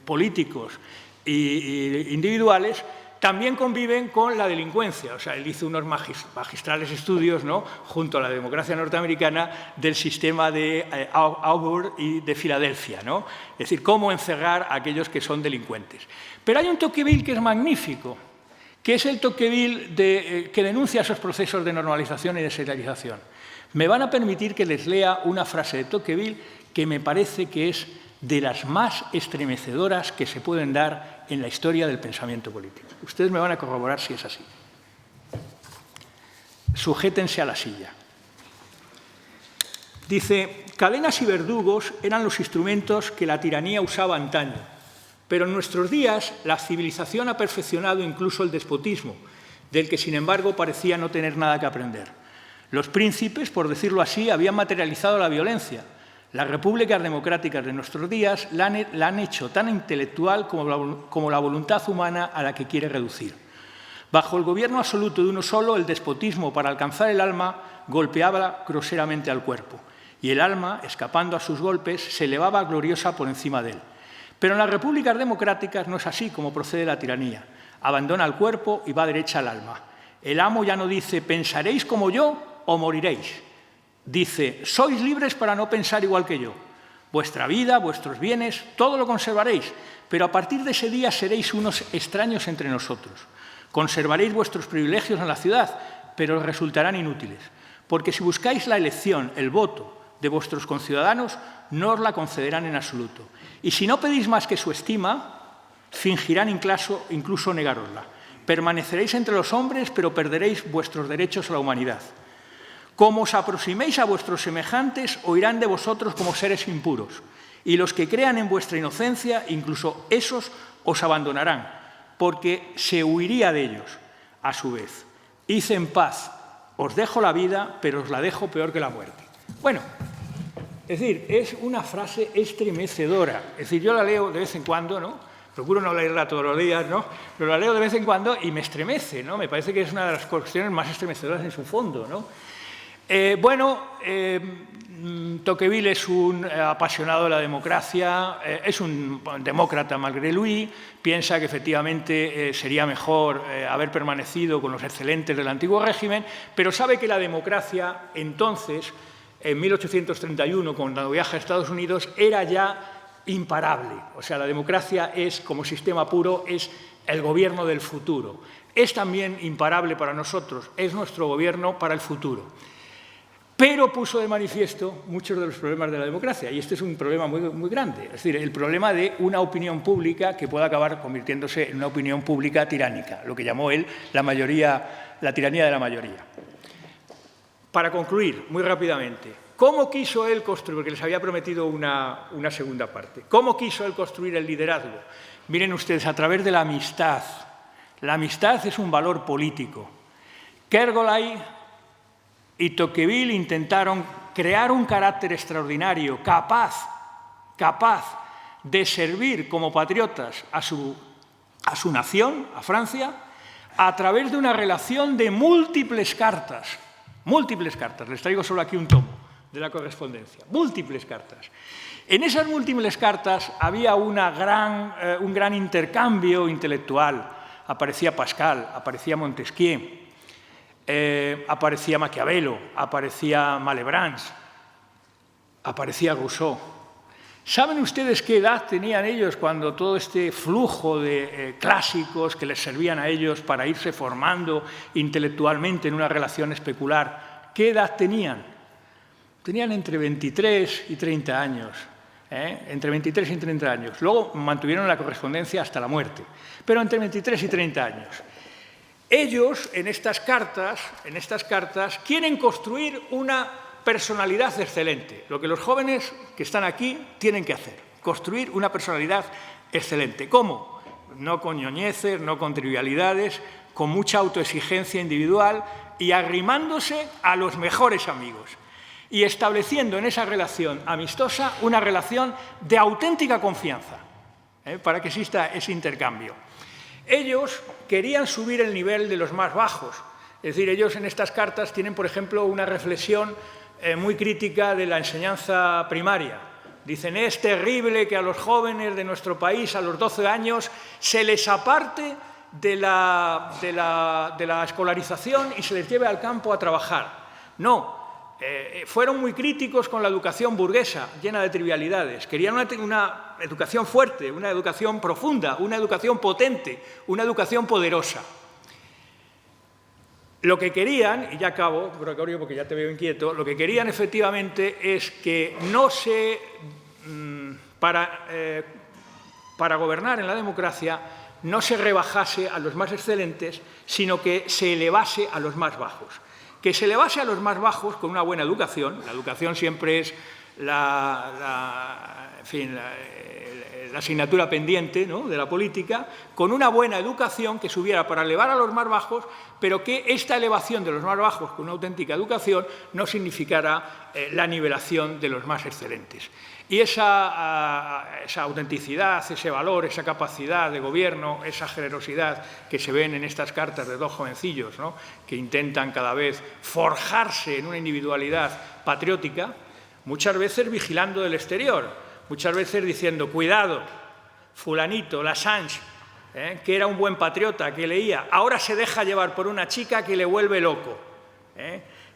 políticos e individuales también conviven con la delincuencia. O sea, él hizo unos magistrales estudios, ¿no?, junto a la democracia norteamericana, del sistema de Auburn y de Filadelfia, ¿no? Es decir, cómo encerrar a aquellos que son delincuentes. Pero hay un Tocqueville que es magnífico, que es el Tocqueville que denuncia esos procesos de normalización y de secularización. Me van a permitir que les lea una frase de Tocqueville que me parece que es de las más estremecedoras que se pueden dar en la historia del pensamiento político. Ustedes me van a corroborar si es así. Sujétense a la silla. Dice, cadenas y verdugos eran los instrumentos que la tiranía usaba antaño, pero en nuestros días la civilización ha perfeccionado incluso el despotismo, del que sin embargo parecía no tener nada que aprender. Los príncipes, por decirlo así, habían materializado la violencia. Las repúblicas democráticas de nuestros días la han hecho tan intelectual como la voluntad humana a la que quiere reducir. Bajo el gobierno absoluto de uno solo, el despotismo, para alcanzar el alma, golpeaba groseramente al cuerpo, y el alma, escapando a sus golpes, se elevaba gloriosa por encima de él. Pero en las repúblicas democráticas no es así como procede la tiranía. Abandona el cuerpo y va derecha al alma. El amo ya no dice, pensaréis como yo o moriréis. Dice, sois libres para no pensar igual que yo. Vuestra vida, vuestros bienes, todo lo conservaréis, pero a partir de ese día seréis unos extraños entre nosotros. Conservaréis vuestros privilegios en la ciudad, pero os resultarán inútiles, porque si buscáis la elección, el voto de vuestros conciudadanos, no os la concederán en absoluto. Y si no pedís más que su estima, fingirán incluso negárosla. Permaneceréis entre los hombres, pero perderéis vuestros derechos a la humanidad. Como os aproximéis a vuestros semejantes, oirán de vosotros como seres impuros, y los que crean en vuestra inocencia, incluso esos, os abandonarán, porque se huiría de ellos. A su vez, id en paz, os dejo la vida, pero os la dejo peor que la muerte. Bueno, es decir, es una frase estremecedora. Es decir, yo la leo de vez en cuando, ¿no? Procuro no leerla todos los días, ¿no? Pero la leo de vez en cuando y me estremece, ¿no? Me parece que es una de las cuestiones más estremecedoras en su fondo, ¿no? Tocqueville es un apasionado de la democracia, es un demócrata malgré lui, piensa que efectivamente sería mejor haber permanecido con los excelentes del antiguo régimen, pero sabe que la democracia entonces, en 1831, cuando viaja a Estados Unidos, era ya imparable. O sea, la democracia es, como sistema puro, es el gobierno del futuro. Es también imparable para nosotros, es nuestro gobierno para el futuro. Pero puso de manifiesto muchos de los problemas de la democracia, y este es un problema muy, muy grande, es decir, el problema de una opinión pública que pueda acabar convirtiéndose en una opinión pública tiránica, lo que llamó él la tiranía de la mayoría. Para concluir, muy rápidamente, ¿cómo quiso él construir? Porque les había prometido una segunda parte. ¿Cómo quiso él construir el liderazgo? Miren ustedes, a través de la amistad. La amistad es un valor político. Kergolay y Tocqueville intentaron crear un carácter extraordinario, capaz de servir como patriotas a su nación, a Francia, a través de una relación de múltiples cartas. Múltiples cartas, les traigo solo aquí un tomo de la correspondencia. Múltiples cartas. En esas múltiples cartas había un gran intercambio intelectual. Aparecía Pascal, aparecía Montesquieu, aparecía Maquiavelo, aparecía Malebranche, aparecía Rousseau. ¿Saben ustedes qué edad tenían ellos cuando todo este flujo de clásicos que les servían a ellos para irse formando intelectualmente en una relación especular, qué edad tenían? Tenían entre 23 y 30 años. Entre 23 y 30 años. Luego mantuvieron la correspondencia hasta la muerte, pero entre 23 y 30 años. Ellos, en estas cartas, quieren construir una personalidad excelente. Lo que los jóvenes que están aquí tienen que hacer, construir una personalidad excelente. ¿Cómo? No con ñoñeces, no con trivialidades, con mucha autoexigencia individual y arrimándose a los mejores amigos y estableciendo en esa relación amistosa una relación de auténtica confianza, para que exista ese intercambio. Ellos querían subir el nivel de los más bajos. Es decir, ellos en estas cartas tienen, por ejemplo, una reflexión muy crítica de la enseñanza primaria. Dicen, es terrible que a los jóvenes de nuestro país, a los 12 años, se les aparte de la escolarización y se les lleve al campo a trabajar. No. Fueron muy críticos con la educación burguesa, llena de trivialidades. Querían una educación fuerte, una educación profunda, una educación potente, una educación poderosa. Lo que querían, y ya acabo, Gregorio, porque ya te veo inquieto, lo que querían efectivamente es que no se, para gobernar en la democracia, no se rebajase a los más excelentes, sino que se elevase a los más bajos. Que se elevase a los más bajos con una buena educación. La educación siempre es la asignatura pendiente, ¿no?, de la política, con una buena educación que subiera para elevar a los más bajos, pero que esta elevación de los más bajos con una auténtica educación no significara la nivelación de los más excelentes. Y esa autenticidad, ese valor, esa capacidad de gobierno, esa generosidad que se ven en estas cartas de dos jovencillos, ¿no?, que intentan cada vez forjarse en una individualidad patriótica, muchas veces vigilando del exterior, muchas veces diciendo, cuidado, fulanito, Lassange, que era un buen patriota, que leía, ahora se deja llevar por una chica que le vuelve loco,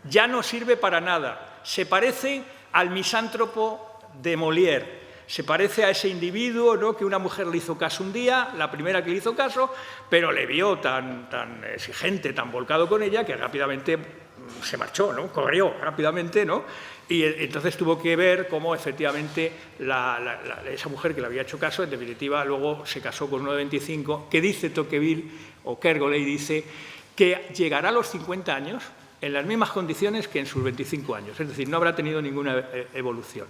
ya no sirve para nada, se parece al misántropo de Molière, se parece a ese individuo, ¿no?, que una mujer le hizo caso un día, la primera que le hizo caso, pero le vio tan exigente, tan volcado con ella, que rápidamente se marchó, ¿no?, corrió rápidamente, ¿no?, y entonces tuvo que ver cómo efectivamente esa mujer que le había hecho caso, en definitiva, luego se casó con uno de 25, que dice Tocqueville, o Kergolay dice, que llegará a los 50 años en las mismas condiciones que en sus 25 años, es decir, no habrá tenido ninguna evolución.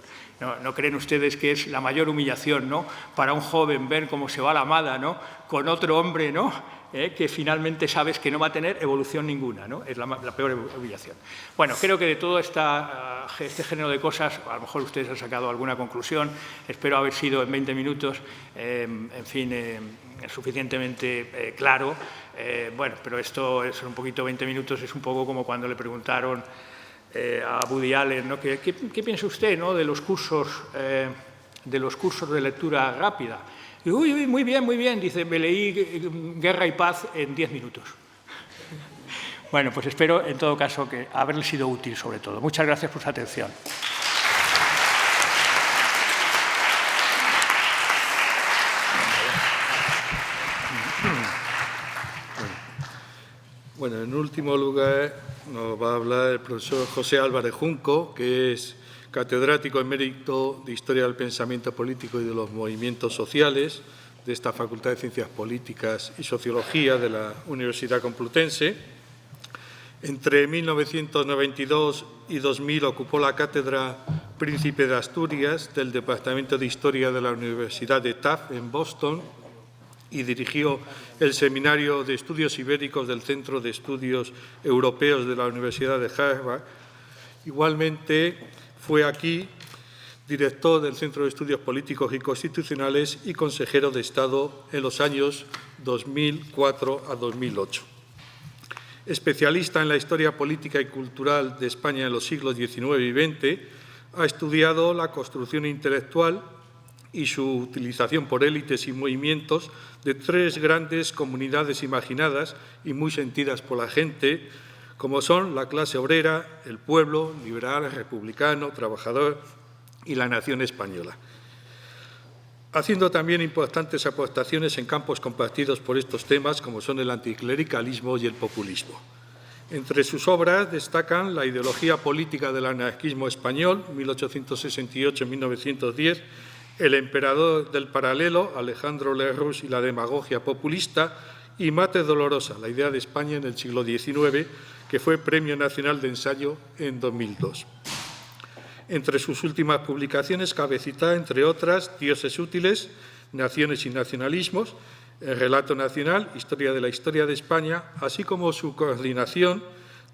¿No creen ustedes que es la mayor humillación, ¿no?, para un joven ver cómo se va la amada, ¿no?, con otro hombre, ¿no?, que finalmente sabes que no va a tener evolución ninguna, ¿no? Es la peor humillación. Bueno, creo que de todo este género de cosas, a lo mejor ustedes han sacado alguna conclusión, espero haber sido en 20 minutos, suficientemente claro. Bueno, pero esto es un poquito, 20 minutos, es un poco como cuando le preguntaron a Woody Allen, ¿no?, ¿qué piensa usted, ¿no?, de los cursos de lectura rápida? Y, uy, muy bien, dice, me leí Guerra y Paz en 10 minutos. Bueno, pues espero, en todo caso, que haberle sido útil, sobre todo. Muchas gracias por su atención. Bueno, en último lugar nos va a hablar el profesor José Álvarez Junco, que es catedrático emérito de Historia del Pensamiento Político y de los Movimientos Sociales de esta Facultad de Ciencias Políticas y Sociología de la Universidad Complutense. Entre 1992 y 2000 ocupó la cátedra Príncipe de Asturias del Departamento de Historia de la Universidad de Tufts en Boston y dirigió el Seminario de Estudios Ibéricos del Centro de Estudios Europeos de la Universidad de Harvard. Igualmente, fue aquí director del Centro de Estudios Políticos y Constitucionales y consejero de Estado en los años 2004 a 2008. Especialista en la historia política y cultural de España en los siglos XIX y XX, ha estudiado la construcción intelectual y su utilización por élites y movimientos de tres grandes comunidades imaginadas y muy sentidas por la gente, como son la clase obrera, el pueblo, liberal, republicano, trabajador y la nación española, haciendo también importantes aportaciones en campos compartidos por estos temas, como son el anticlericalismo y el populismo. Entre sus obras destacan La ideología política del anarquismo español, 1868-1910, El emperador del paralelo, Alejandro Lerroux y la demagogia populista, y Mate Dolorosa, la idea de España en el siglo XIX, que fue Premio Nacional de Ensayo en 2002. Entre sus últimas publicaciones cabe citar, entre otras, Dioses útiles, Naciones y nacionalismos, El relato nacional, Historia de la historia de España, así como su coordinación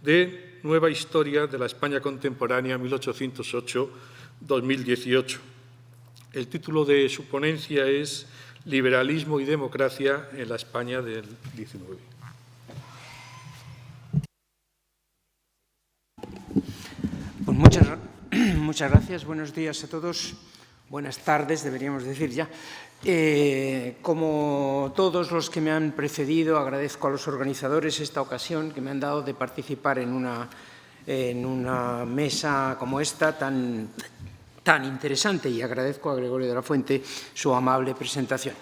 de Nueva historia de la España contemporánea 1808-2018. El título de su ponencia es Liberalismo y democracia en la España del XIX. Pues muchas gracias. Buenos días a todos. Buenas tardes, deberíamos decir ya. Como todos los que me han precedido, agradezco a los organizadores esta ocasión que me han dado de participar en una mesa como esta tan interesante, y agradezco a Gregorio de la Fuente su amable presentación.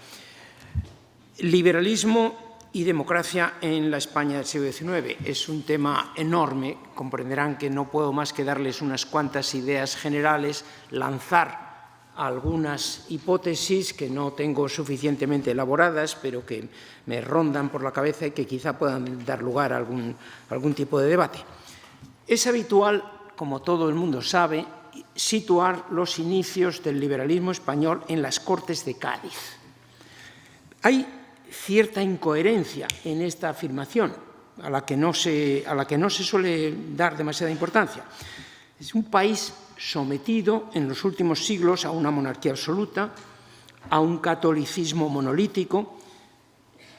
Liberalismo y democracia en la España del siglo XIX es un tema enorme. Comprenderán que no puedo más que darles unas cuantas ideas generales, lanzar algunas hipótesis que no tengo suficientemente elaboradas, pero que me rondan por la cabeza y que quizá puedan dar lugar a algún tipo de debate. Es habitual, como todo el mundo sabe, situar los inicios del liberalismo español en las Cortes de Cádiz. Hay cierta incoherencia en esta afirmación, a la que no se suele dar demasiada importancia. Es un país sometido en los últimos siglos a una monarquía absoluta, a un catolicismo monolítico,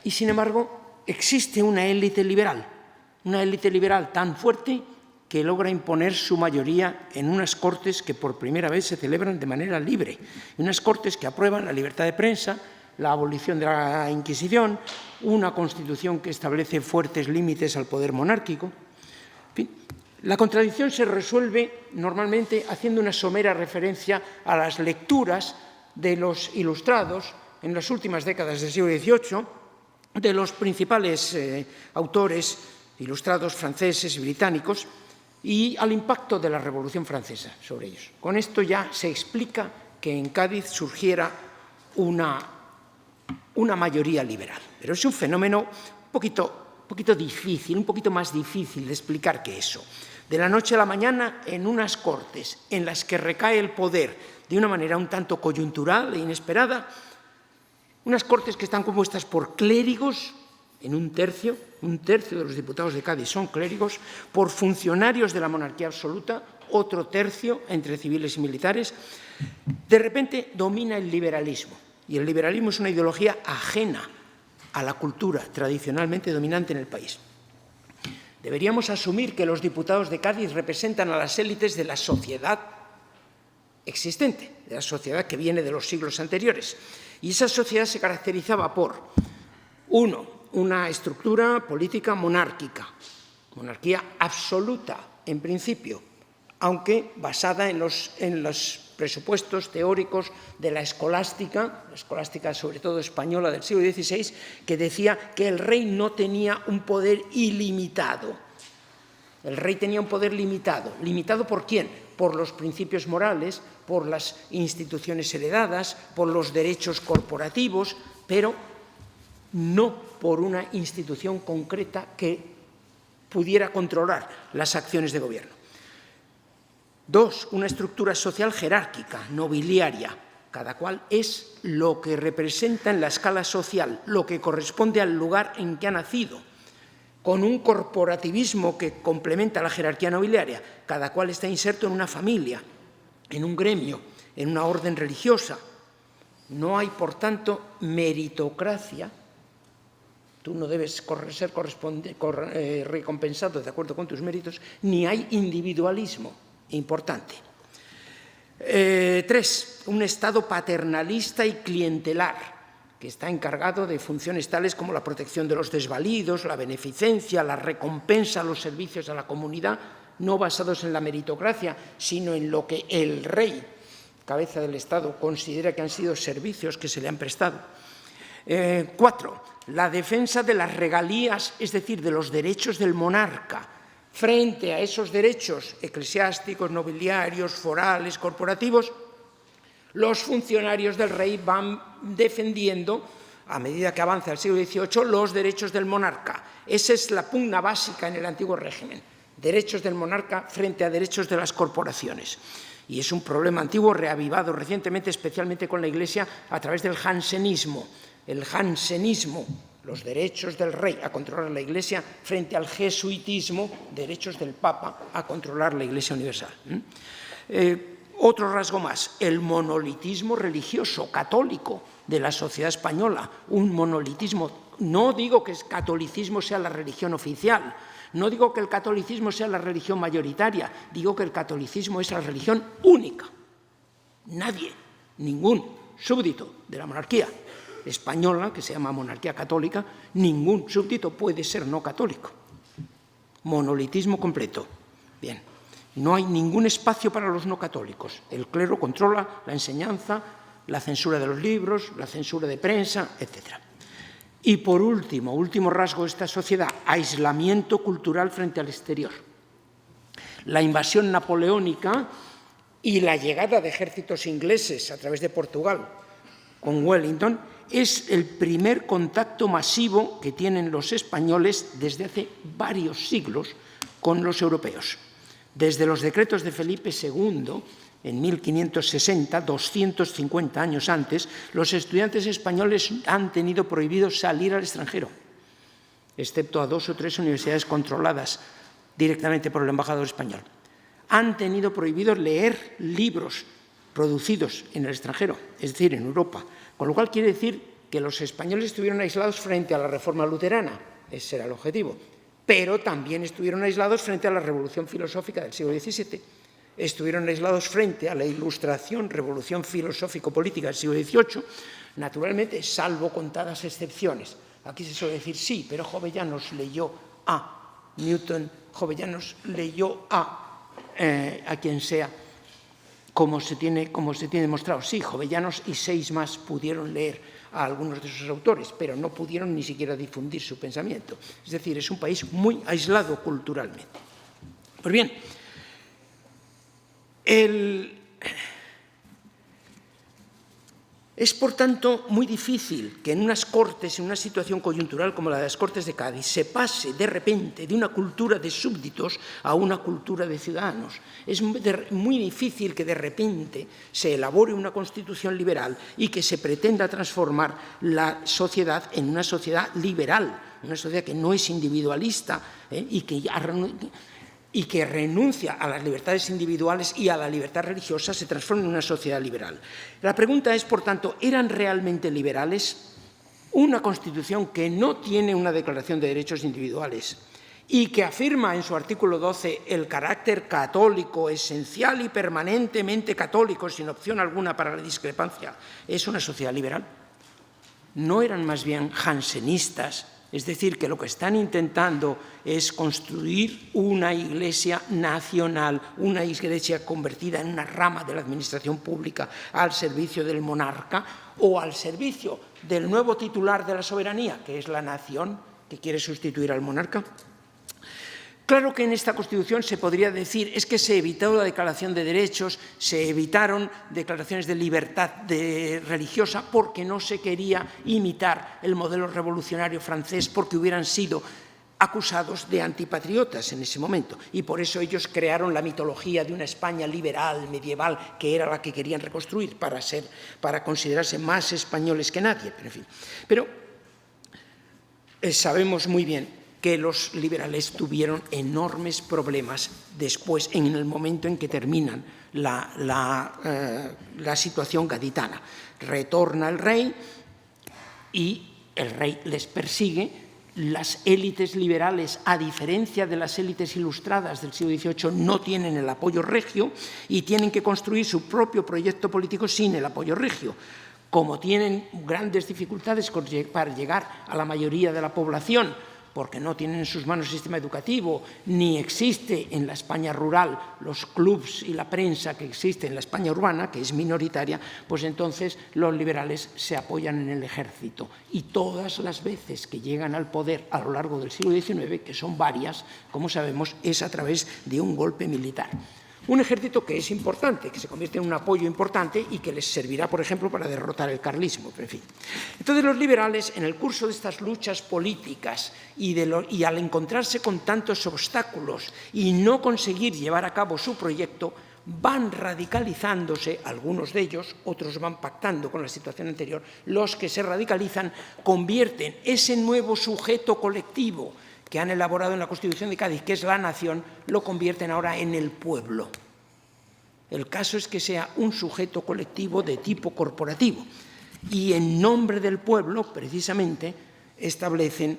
y sin embargo existe una élite liberal tan fuerte que logra imponer su mayoría en unas Cortes que por primera vez se celebran de manera libre, unas Cortes que aprueban la libertad de prensa, la abolición de la Inquisición, una Constitución que establece fuertes límites al poder monárquico. En fin, la contradicción se resuelve normalmente haciendo una somera referencia a las lecturas de los ilustrados en las últimas décadas del siglo XVIII, de los principales autores ilustrados franceses y británicos, y al impacto de la Revolución Francesa sobre ellos. Con esto ya se explica que en Cádiz surgiera una mayoría liberal. Pero es un fenómeno un poquito difícil, un poquito más difícil de explicar que eso. De la noche a la mañana, en unas Cortes en las que recae el poder de una manera un tanto coyuntural e inesperada, unas Cortes que están compuestas por clérigos, en un tercio de los diputados de Cádiz son clérigos, por funcionarios de la monarquía absoluta, otro tercio entre civiles y militares. De repente domina el liberalismo, y el liberalismo es una ideología ajena a la cultura tradicionalmente dominante en el país. Deberíamos asumir que los diputados de Cádiz representan a las élites de la sociedad existente, de la sociedad que viene de los siglos anteriores. Y esa sociedad se caracterizaba por, una estructura política monárquica, monarquía absoluta en principio, aunque basada en los presupuestos teóricos de la escolástica sobre todo española del siglo XVI, que decía que el rey no tenía un poder ilimitado. El rey tenía un poder limitado. ¿Limitado por quién? Por los principios morales, por las instituciones heredadas, por los derechos corporativos, pero no por una institución concreta que pudiera controlar las acciones de gobierno. 2, una estructura social jerárquica, nobiliaria. Cada cual es lo que representa en la escala social, lo que corresponde al lugar en que ha nacido, con un corporativismo que complementa la jerarquía nobiliaria. Cada cual está inserto en una familia, en un gremio, en una orden religiosa. No hay, por tanto, meritocracia. Tú no debes ser recompensado de acuerdo con tus méritos, ni hay individualismo. Importante. 3, un Estado paternalista y clientelar, que está encargado de funciones tales como la protección de los desvalidos, la beneficencia, la recompensa a los servicios a la comunidad, no basados en la meritocracia, sino en lo que el rey, cabeza del Estado, considera que han sido servicios que se le han prestado. 4, la defensa de las regalías, es decir, de los derechos del monarca, frente a esos derechos eclesiásticos, nobiliarios, forales, corporativos. Los funcionarios del rey van defendiendo, a medida que avanza el siglo XVIII, los derechos del monarca. Esa es la pugna básica en el antiguo régimen. Derechos del monarca frente a derechos de las corporaciones. Y es un problema antiguo reavivado recientemente, especialmente con la Iglesia, a través del jansenismo. El jansenismo, los derechos del rey a controlar la Iglesia, frente al jesuitismo, derechos del Papa a controlar la Iglesia universal. Otro rasgo más, el monolitismo religioso católico de la sociedad española. Un monolitismo, no digo que el catolicismo sea la religión oficial, no digo que el catolicismo sea la religión mayoritaria, digo que el catolicismo es la religión única. Nadie ningún súbdito de la monarquía española, que se llama monarquía católica, ningún súbdito puede ser no católico. Monolitismo completo. Bien, no hay ningún espacio para los no católicos. El clero controla la enseñanza, la censura de los libros, la censura de prensa, etc. Y por último rasgo de esta sociedad, aislamiento cultural frente al exterior. La invasión napoleónica y la llegada de ejércitos ingleses a través de Portugal con Wellington es el primer contacto masivo que tienen los españoles desde hace varios siglos con los europeos. Desde los decretos de Felipe II, en 1560, 250 años antes, los estudiantes españoles han tenido prohibido salir al extranjero, excepto a 2 o 3 universidades controladas directamente por el embajador español. Han tenido prohibido leer libros producidos en el extranjero, es decir, en Europa. Con lo cual quiere decir que los españoles estuvieron aislados frente a la reforma luterana, ese era el objetivo, pero también estuvieron aislados frente a la revolución filosófica del siglo XVII, estuvieron aislados frente a la ilustración, revolución filosófico-política del siglo XVIII, naturalmente, salvo contadas excepciones. Aquí se suele decir, sí, pero Jovellanos leyó a Newton, Jovellanos leyó a quien sea, como se tiene demostrado. Sí, Jovellanos y 6 más pudieron leer a algunos de sus autores, pero no pudieron ni siquiera difundir su pensamiento. Es decir, es un país muy aislado culturalmente. Pues bien, es, por tanto, muy difícil que en unas Cortes, en una situación coyuntural como la de las Cortes de Cádiz, se pase de repente de una cultura de súbditos a una cultura de ciudadanos. Es muy difícil que de repente se elabore una constitución liberal y que se pretenda transformar la sociedad en una sociedad liberal, una sociedad que no es individualista y que renuncia a las libertades individuales y a la libertad religiosa, se transforma en una sociedad liberal. La pregunta es, por tanto, ¿eran realmente liberales? Una Constitución que no tiene una declaración de derechos individuales y que afirma en su artículo 12 el carácter católico, esencial y permanentemente católico, sin opción alguna para la discrepancia, ¿es una sociedad liberal? ¿No eran más bien jansenistas? Es decir, que lo que están intentando es construir una iglesia nacional, una iglesia convertida en una rama de la administración pública al servicio del monarca o al servicio del nuevo titular de la soberanía, que es la nación, que quiere sustituir al monarca. Claro que en esta Constitución se podría decir es que se evitó la declaración de derechos, se evitaron declaraciones de libertad religiosa porque no se quería imitar el modelo revolucionario francés, porque hubieran sido acusados de antipatriotas en ese momento. Y por eso ellos crearon la mitología de una España liberal, medieval, que era la que querían reconstruir para considerarse más españoles que nadie. Pero sabemos muy bien que los liberales tuvieron enormes problemas después, en el momento en que terminan la situación gaditana. Retorna el rey y el rey les persigue. Las élites liberales, a diferencia de las élites ilustradas del siglo XVIII, no tienen el apoyo regio y tienen que construir su propio proyecto político sin el apoyo regio. Como tienen grandes dificultades para llegar a la mayoría de la población, porque no tienen en sus manos sistema educativo, ni existe en la España rural los clubs y la prensa que existe en la España urbana, que es minoritaria, pues entonces los liberales se apoyan en el ejército. Y todas las veces que llegan al poder a lo largo del siglo XIX, que son varias, como sabemos, es a través de un golpe militar. Un ejército que es importante, que se convierte en un apoyo importante y que les servirá, por ejemplo, para derrotar el carlismo. Pero en fin. Entonces, los liberales, en el curso de estas luchas políticas y al encontrarse con tantos obstáculos y no conseguir llevar a cabo su proyecto, van radicalizándose, algunos de ellos, otros van pactando con la situación anterior. Los que se radicalizan convierten ese nuevo sujeto colectivo que han elaborado en la Constitución de Cádiz, que es la nación, lo convierten ahora en el pueblo. El caso es que sea un sujeto colectivo de tipo corporativo. Y en nombre del pueblo, precisamente, establecen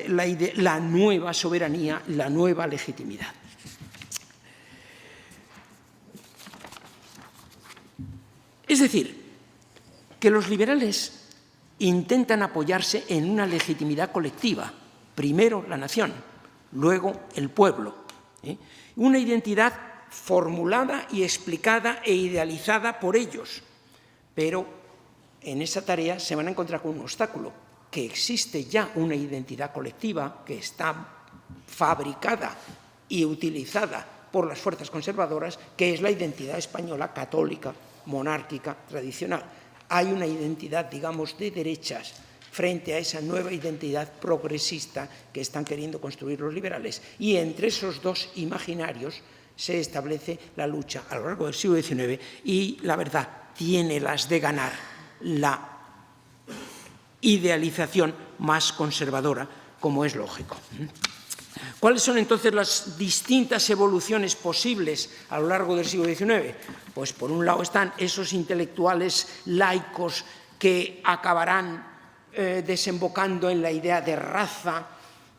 la nueva soberanía, la nueva legitimidad. Es decir, que los liberales intentan apoyarse en una legitimidad colectiva, primero la nación, luego el pueblo, una identidad formulada y explicada e idealizada por ellos, pero en esa tarea se van a encontrar con un obstáculo, que existe ya una identidad colectiva que está fabricada y utilizada por las fuerzas conservadoras, que es la identidad española católica, monárquica, tradicional. Hay una identidad, digamos, de derechas frente a esa nueva identidad progresista que están queriendo construir los liberales. Y entre esos dos imaginarios se establece la lucha a lo largo del siglo XIX y, la verdad, tiene las de ganar la idealización más conservadora, como es lógico. ¿Cuáles son entonces las distintas evoluciones posibles a lo largo del siglo XIX? Pues por un lado están esos intelectuales laicos que acabarán desembocando en la idea de raza,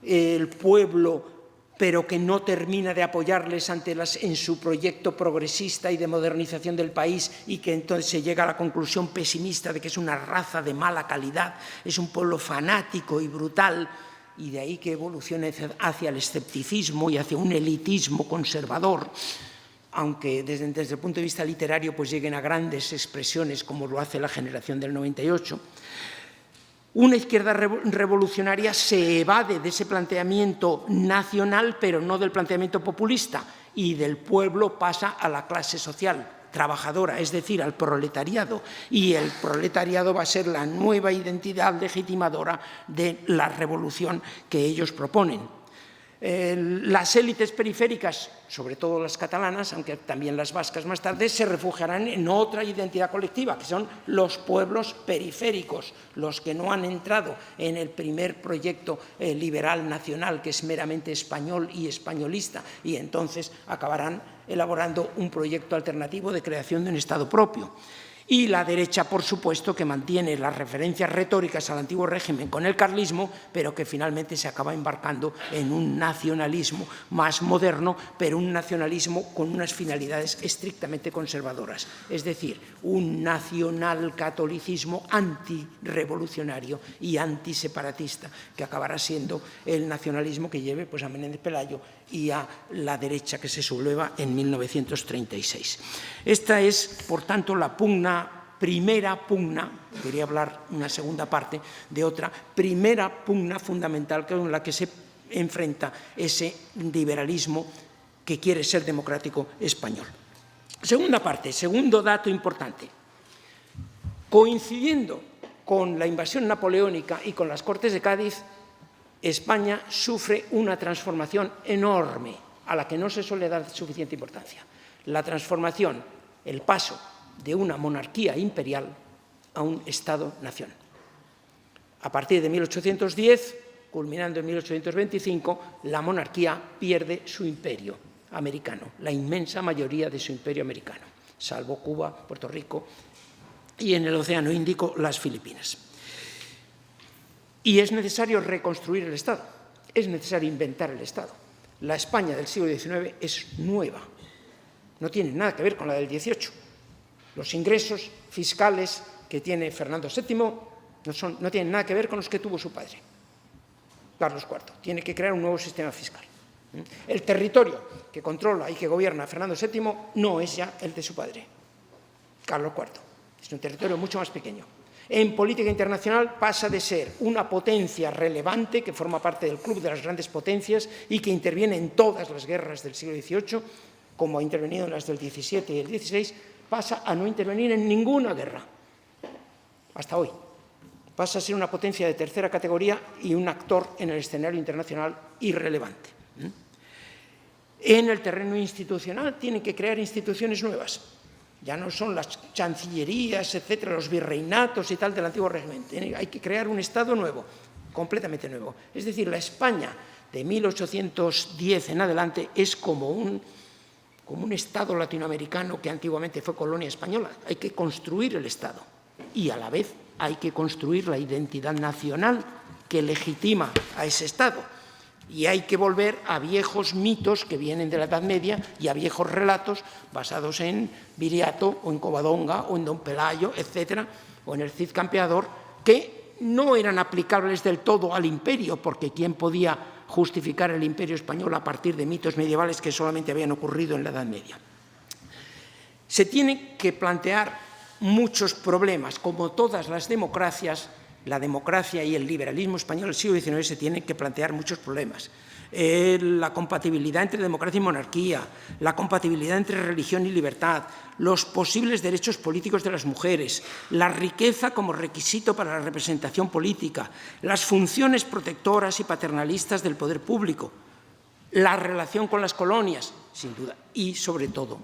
el pueblo, pero que no termina de apoyarles en su proyecto progresista y de modernización del país, y que entonces se llega a la conclusión pesimista de que es una raza de mala calidad, es un pueblo fanático y brutal, y de ahí que evolucione hacia el escepticismo y hacia un elitismo conservador, aunque desde el punto de vista literario pues lleguen a grandes expresiones como lo hace la generación del 98. Una izquierda revolucionaria se evade de ese planteamiento nacional, pero no del planteamiento populista, y del pueblo pasa a la clase social trabajadora, es decir, al proletariado, y el proletariado va a ser la nueva identidad legitimadora de la revolución que ellos proponen. Las élites periféricas, sobre todo las catalanas, aunque también las vascas más tarde, se refugiarán en otra identidad colectiva, que son los pueblos periféricos, los que no han entrado en el primer proyecto liberal nacional, que es meramente español y españolista, y entonces acabarán elaborando un proyecto alternativo de creación de un Estado propio. Y la derecha, por supuesto, que mantiene las referencias retóricas al antiguo régimen con el carlismo, pero que finalmente se acaba embarcando en un nacionalismo más moderno, pero un nacionalismo con unas finalidades estrictamente conservadoras. Es decir, un nacionalcatolicismo antirrevolucionario y antiseparatista, que acabará siendo el nacionalismo que lleve pues, a Menéndez Pelayo y a la derecha que se subleva en 1936. Esta es, por tanto, la primera pugna, quería hablar una segunda parte de otra, primera pugna fundamental con la que se enfrenta ese liberalismo que quiere ser democrático español. Segunda parte, segundo dato importante. Coincidiendo con la invasión napoleónica y con las Cortes de Cádiz, España sufre una transformación enorme a la que no se suele dar suficiente importancia. La transformación, el paso de una monarquía imperial a un Estado-nación. A partir de 1810, culminando en 1825, la monarquía pierde su imperio americano, la inmensa mayoría de su imperio americano, salvo Cuba, Puerto Rico y en el Océano Índico las Filipinas. Y es necesario reconstruir el Estado, es necesario inventar el Estado. La España del siglo XIX es nueva, no tiene nada que ver con la del XVIII. Los ingresos fiscales que tiene Fernando VII no tienen nada que ver con los que tuvo su padre, Carlos IV. Tiene que crear un nuevo sistema fiscal. El territorio que controla y que gobierna Fernando VII no es ya el de su padre, Carlos IV. Es un territorio mucho más pequeño. En política internacional pasa de ser una potencia relevante que forma parte del club de las grandes potencias y que interviene en todas las guerras del siglo XVIII, como ha intervenido en las del XVII y el XVI, pasa a no intervenir en ninguna guerra, hasta hoy. Pasa a ser una potencia de tercera categoría y un actor en el escenario internacional irrelevante. En el terreno institucional tienen que crear instituciones nuevas. Ya no son las chancillerías, etcétera, los virreinatos y tal del antiguo régimen. Hay que crear un Estado nuevo, completamente nuevo. Es decir, la España de 1810 en adelante es como un Estado latinoamericano que antiguamente fue colonia española. Hay que construir el Estado y a la vez hay que construir la identidad nacional que legitima a ese Estado. Y hay que volver a viejos mitos que vienen de la Edad Media y a viejos relatos basados en Viriato o en Covadonga o en Don Pelayo, etcétera, o en el Cid Campeador, que no eran aplicables del todo al imperio, porque ¿quién podía justificar el imperio español a partir de mitos medievales que solamente habían ocurrido en la Edad Media? Se tienen que plantear muchos problemas. Como todas las democracias, la democracia y el liberalismo español del siglo XIX se tienen que plantear muchos problemas. La compatibilidad entre democracia y monarquía, la compatibilidad entre religión y libertad, los posibles derechos políticos de las mujeres, la riqueza como requisito para la representación política, las funciones protectoras y paternalistas del poder público, la relación con las colonias, sin duda, y sobre todo,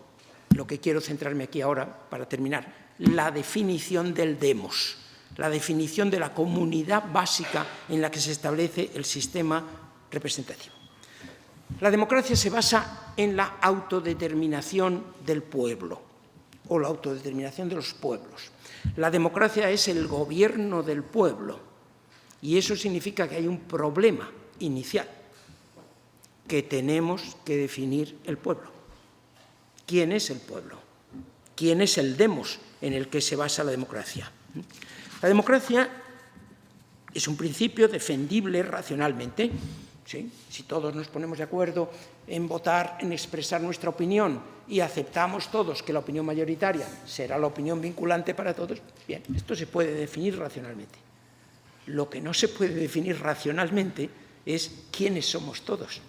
lo que quiero centrarme aquí ahora para terminar, la definición del demos, la definición de la comunidad básica en la que se establece el sistema representativo. La democracia se basa en la autodeterminación del pueblo o la autodeterminación de los pueblos. La democracia es el gobierno del pueblo y eso significa que hay un problema inicial, que tenemos que definir el pueblo. ¿Quién es el pueblo? ¿Quién es el demos en el que se basa la democracia? La democracia es un principio defendible racionalmente. ¿Sí? Si todos nos ponemos de acuerdo en votar, en expresar nuestra opinión y aceptamos todos que la opinión mayoritaria será la opinión vinculante para todos, bien, esto se puede definir racionalmente. Lo que no se puede definir racionalmente es quiénes somos todos.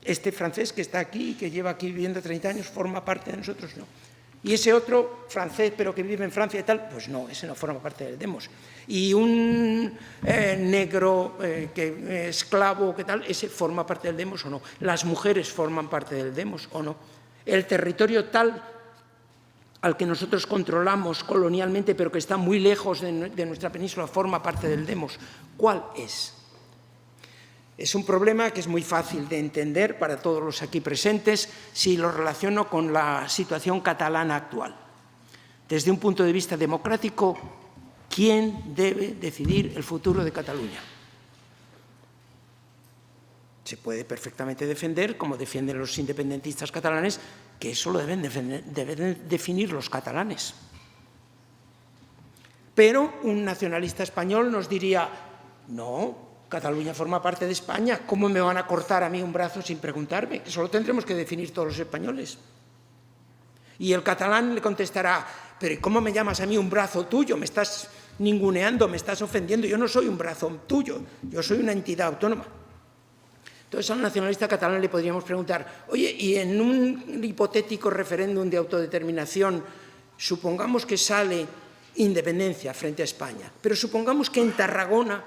Este francés que está aquí, que lleva aquí viviendo 30 años, ¿forma parte de nosotros? No. Y ese otro francés, pero que vive en Francia y tal, pues no, ese no forma parte del demos. Y un negro esclavo, ¿qué tal? Ese forma parte del demos o no. Las mujeres forman parte del demos o no. El territorio tal al que nosotros controlamos colonialmente, pero que está muy lejos de nuestra península, forma parte del demos. ¿Cuál es? Es un problema que es muy fácil de entender para todos los aquí presentes si lo relaciono con la situación catalana actual. Desde un punto de vista democrático, ¿quién debe decidir el futuro de Cataluña? Se puede perfectamente defender, como defienden los independentistas catalanes, que eso lo deben definir los catalanes. Pero un nacionalista español nos diría, no, Cataluña forma parte de España, ¿cómo me van a cortar a mí un brazo sin preguntarme? Eso lo tendremos que definir todos los españoles. Y el catalán le contestará, pero ¿cómo me llamas a mí un brazo tuyo? Me estás ninguneando, me estás ofendiendo, yo no soy un brazo tuyo, yo soy una entidad autónoma. Entonces al nacionalista catalán le podríamos preguntar, oye, y en un hipotético referéndum de autodeterminación, supongamos que sale independencia frente a España, pero supongamos que en Tarragona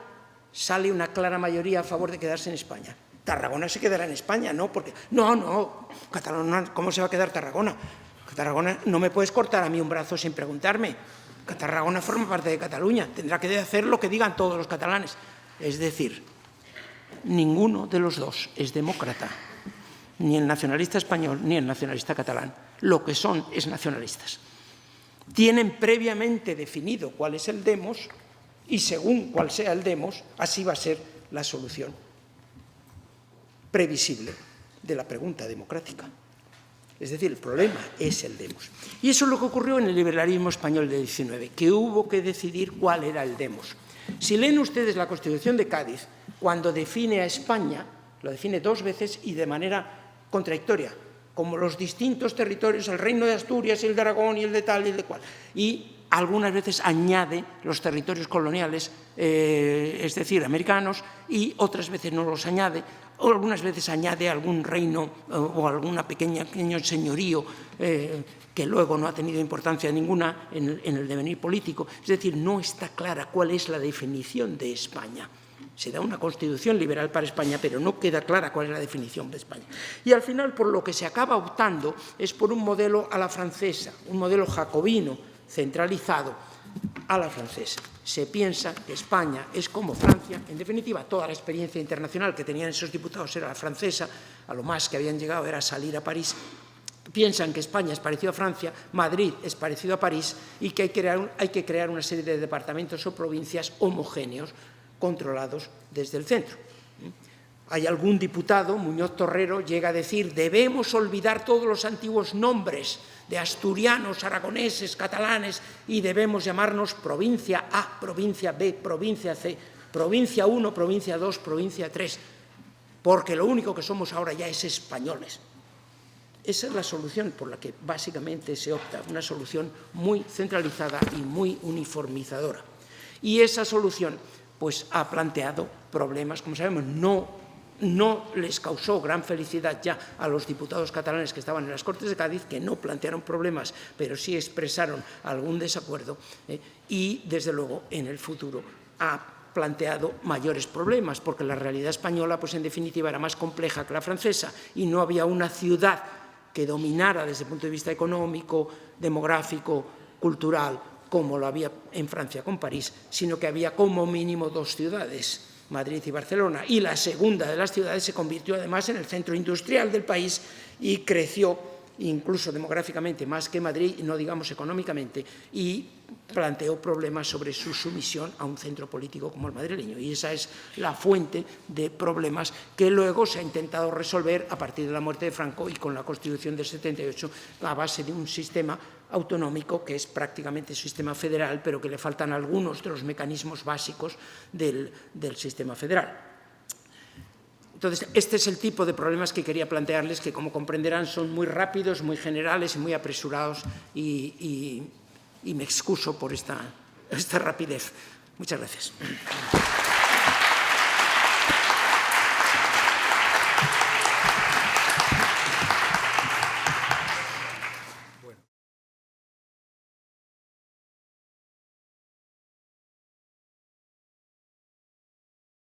sale una clara mayoría a favor de quedarse en España. Tarragona se quedará en España, ¿no? Porque no, Cataluña, ¿cómo se va a quedar Tarragona? Tarragona, no me puedes cortar a mí un brazo sin preguntarme. Tarragona forma parte de Cataluña, tendrá que hacer lo que digan todos los catalanes. Es decir, ninguno de los dos es demócrata, ni el nacionalista español ni el nacionalista catalán. Lo que son es nacionalistas. Tienen previamente definido cuál es el demos y según cuál sea el demos, así va a ser la solución previsible de la pregunta democrática. Es decir, el problema es el demos. Y eso es lo que ocurrió en el liberalismo español del XIX, que hubo que decidir cuál era el demos. Si leen ustedes la Constitución de Cádiz, cuando define a España, lo define dos veces y de manera contradictoria, como los distintos territorios, el Reino de Asturias, el de Aragón y el de tal y el de cual. Y algunas veces añade los territorios coloniales, es decir, americanos, y otras veces no los añade, o algunas veces añade algún reino o alguna pequeño señorío que luego no ha tenido importancia ninguna en el devenir político. Es decir, no está clara cuál es la definición de España. Se da una constitución liberal para España, pero no queda clara cuál es la definición de España. Y al final, por lo que se acaba optando es por un modelo a la francesa, un modelo jacobino, centralizado a la francesa. Se piensa que España es como Francia, en definitiva, toda la experiencia internacional que tenían esos diputados era la francesa, a lo más que habían llegado era salir a París. Piensan que España es parecido a Francia, Madrid es parecido a París y que hay que crear una serie de departamentos o provincias homogéneos controlados desde el centro. Hay algún diputado, Muñoz Torrero, llega a decir debemos olvidar todos los antiguos nombres de asturianos, aragoneses, catalanes y debemos llamarnos provincia A, provincia B, provincia C, provincia 1, provincia 2, provincia 3, porque lo único que somos ahora ya es españoles. Esa es la solución por la que básicamente se opta, una solución muy centralizada y muy uniformizadora. Y esa solución pues, ha planteado problemas, como sabemos, no les causó gran felicidad ya a los diputados catalanes que estaban en las Cortes de Cádiz, que no plantearon problemas, pero sí expresaron algún desacuerdo, y, desde luego, en el futuro ha planteado mayores problemas, porque la realidad española, pues en definitiva, era más compleja que la francesa y no había una ciudad que dominara desde el punto de vista económico, demográfico, cultural, como lo había en Francia con París, sino que había como mínimo 2 ciudades, Madrid y Barcelona, y la segunda de las ciudades se convirtió además en el centro industrial del país y creció incluso demográficamente más que Madrid, no digamos económicamente, y planteó problemas sobre su sumisión a un centro político como el madrileño. Y esa es la fuente de problemas que luego se ha intentado resolver a partir de la muerte de Franco y con la Constitución del 78 a base de un sistema autonómico que es prácticamente sistema federal, pero que le faltan algunos de los mecanismos básicos del sistema federal. Entonces, este es el tipo de problemas que quería plantearles, que como comprenderán son muy rápidos, muy generales y muy apresurados, y me excuso por esta rapidez. Muchas gracias.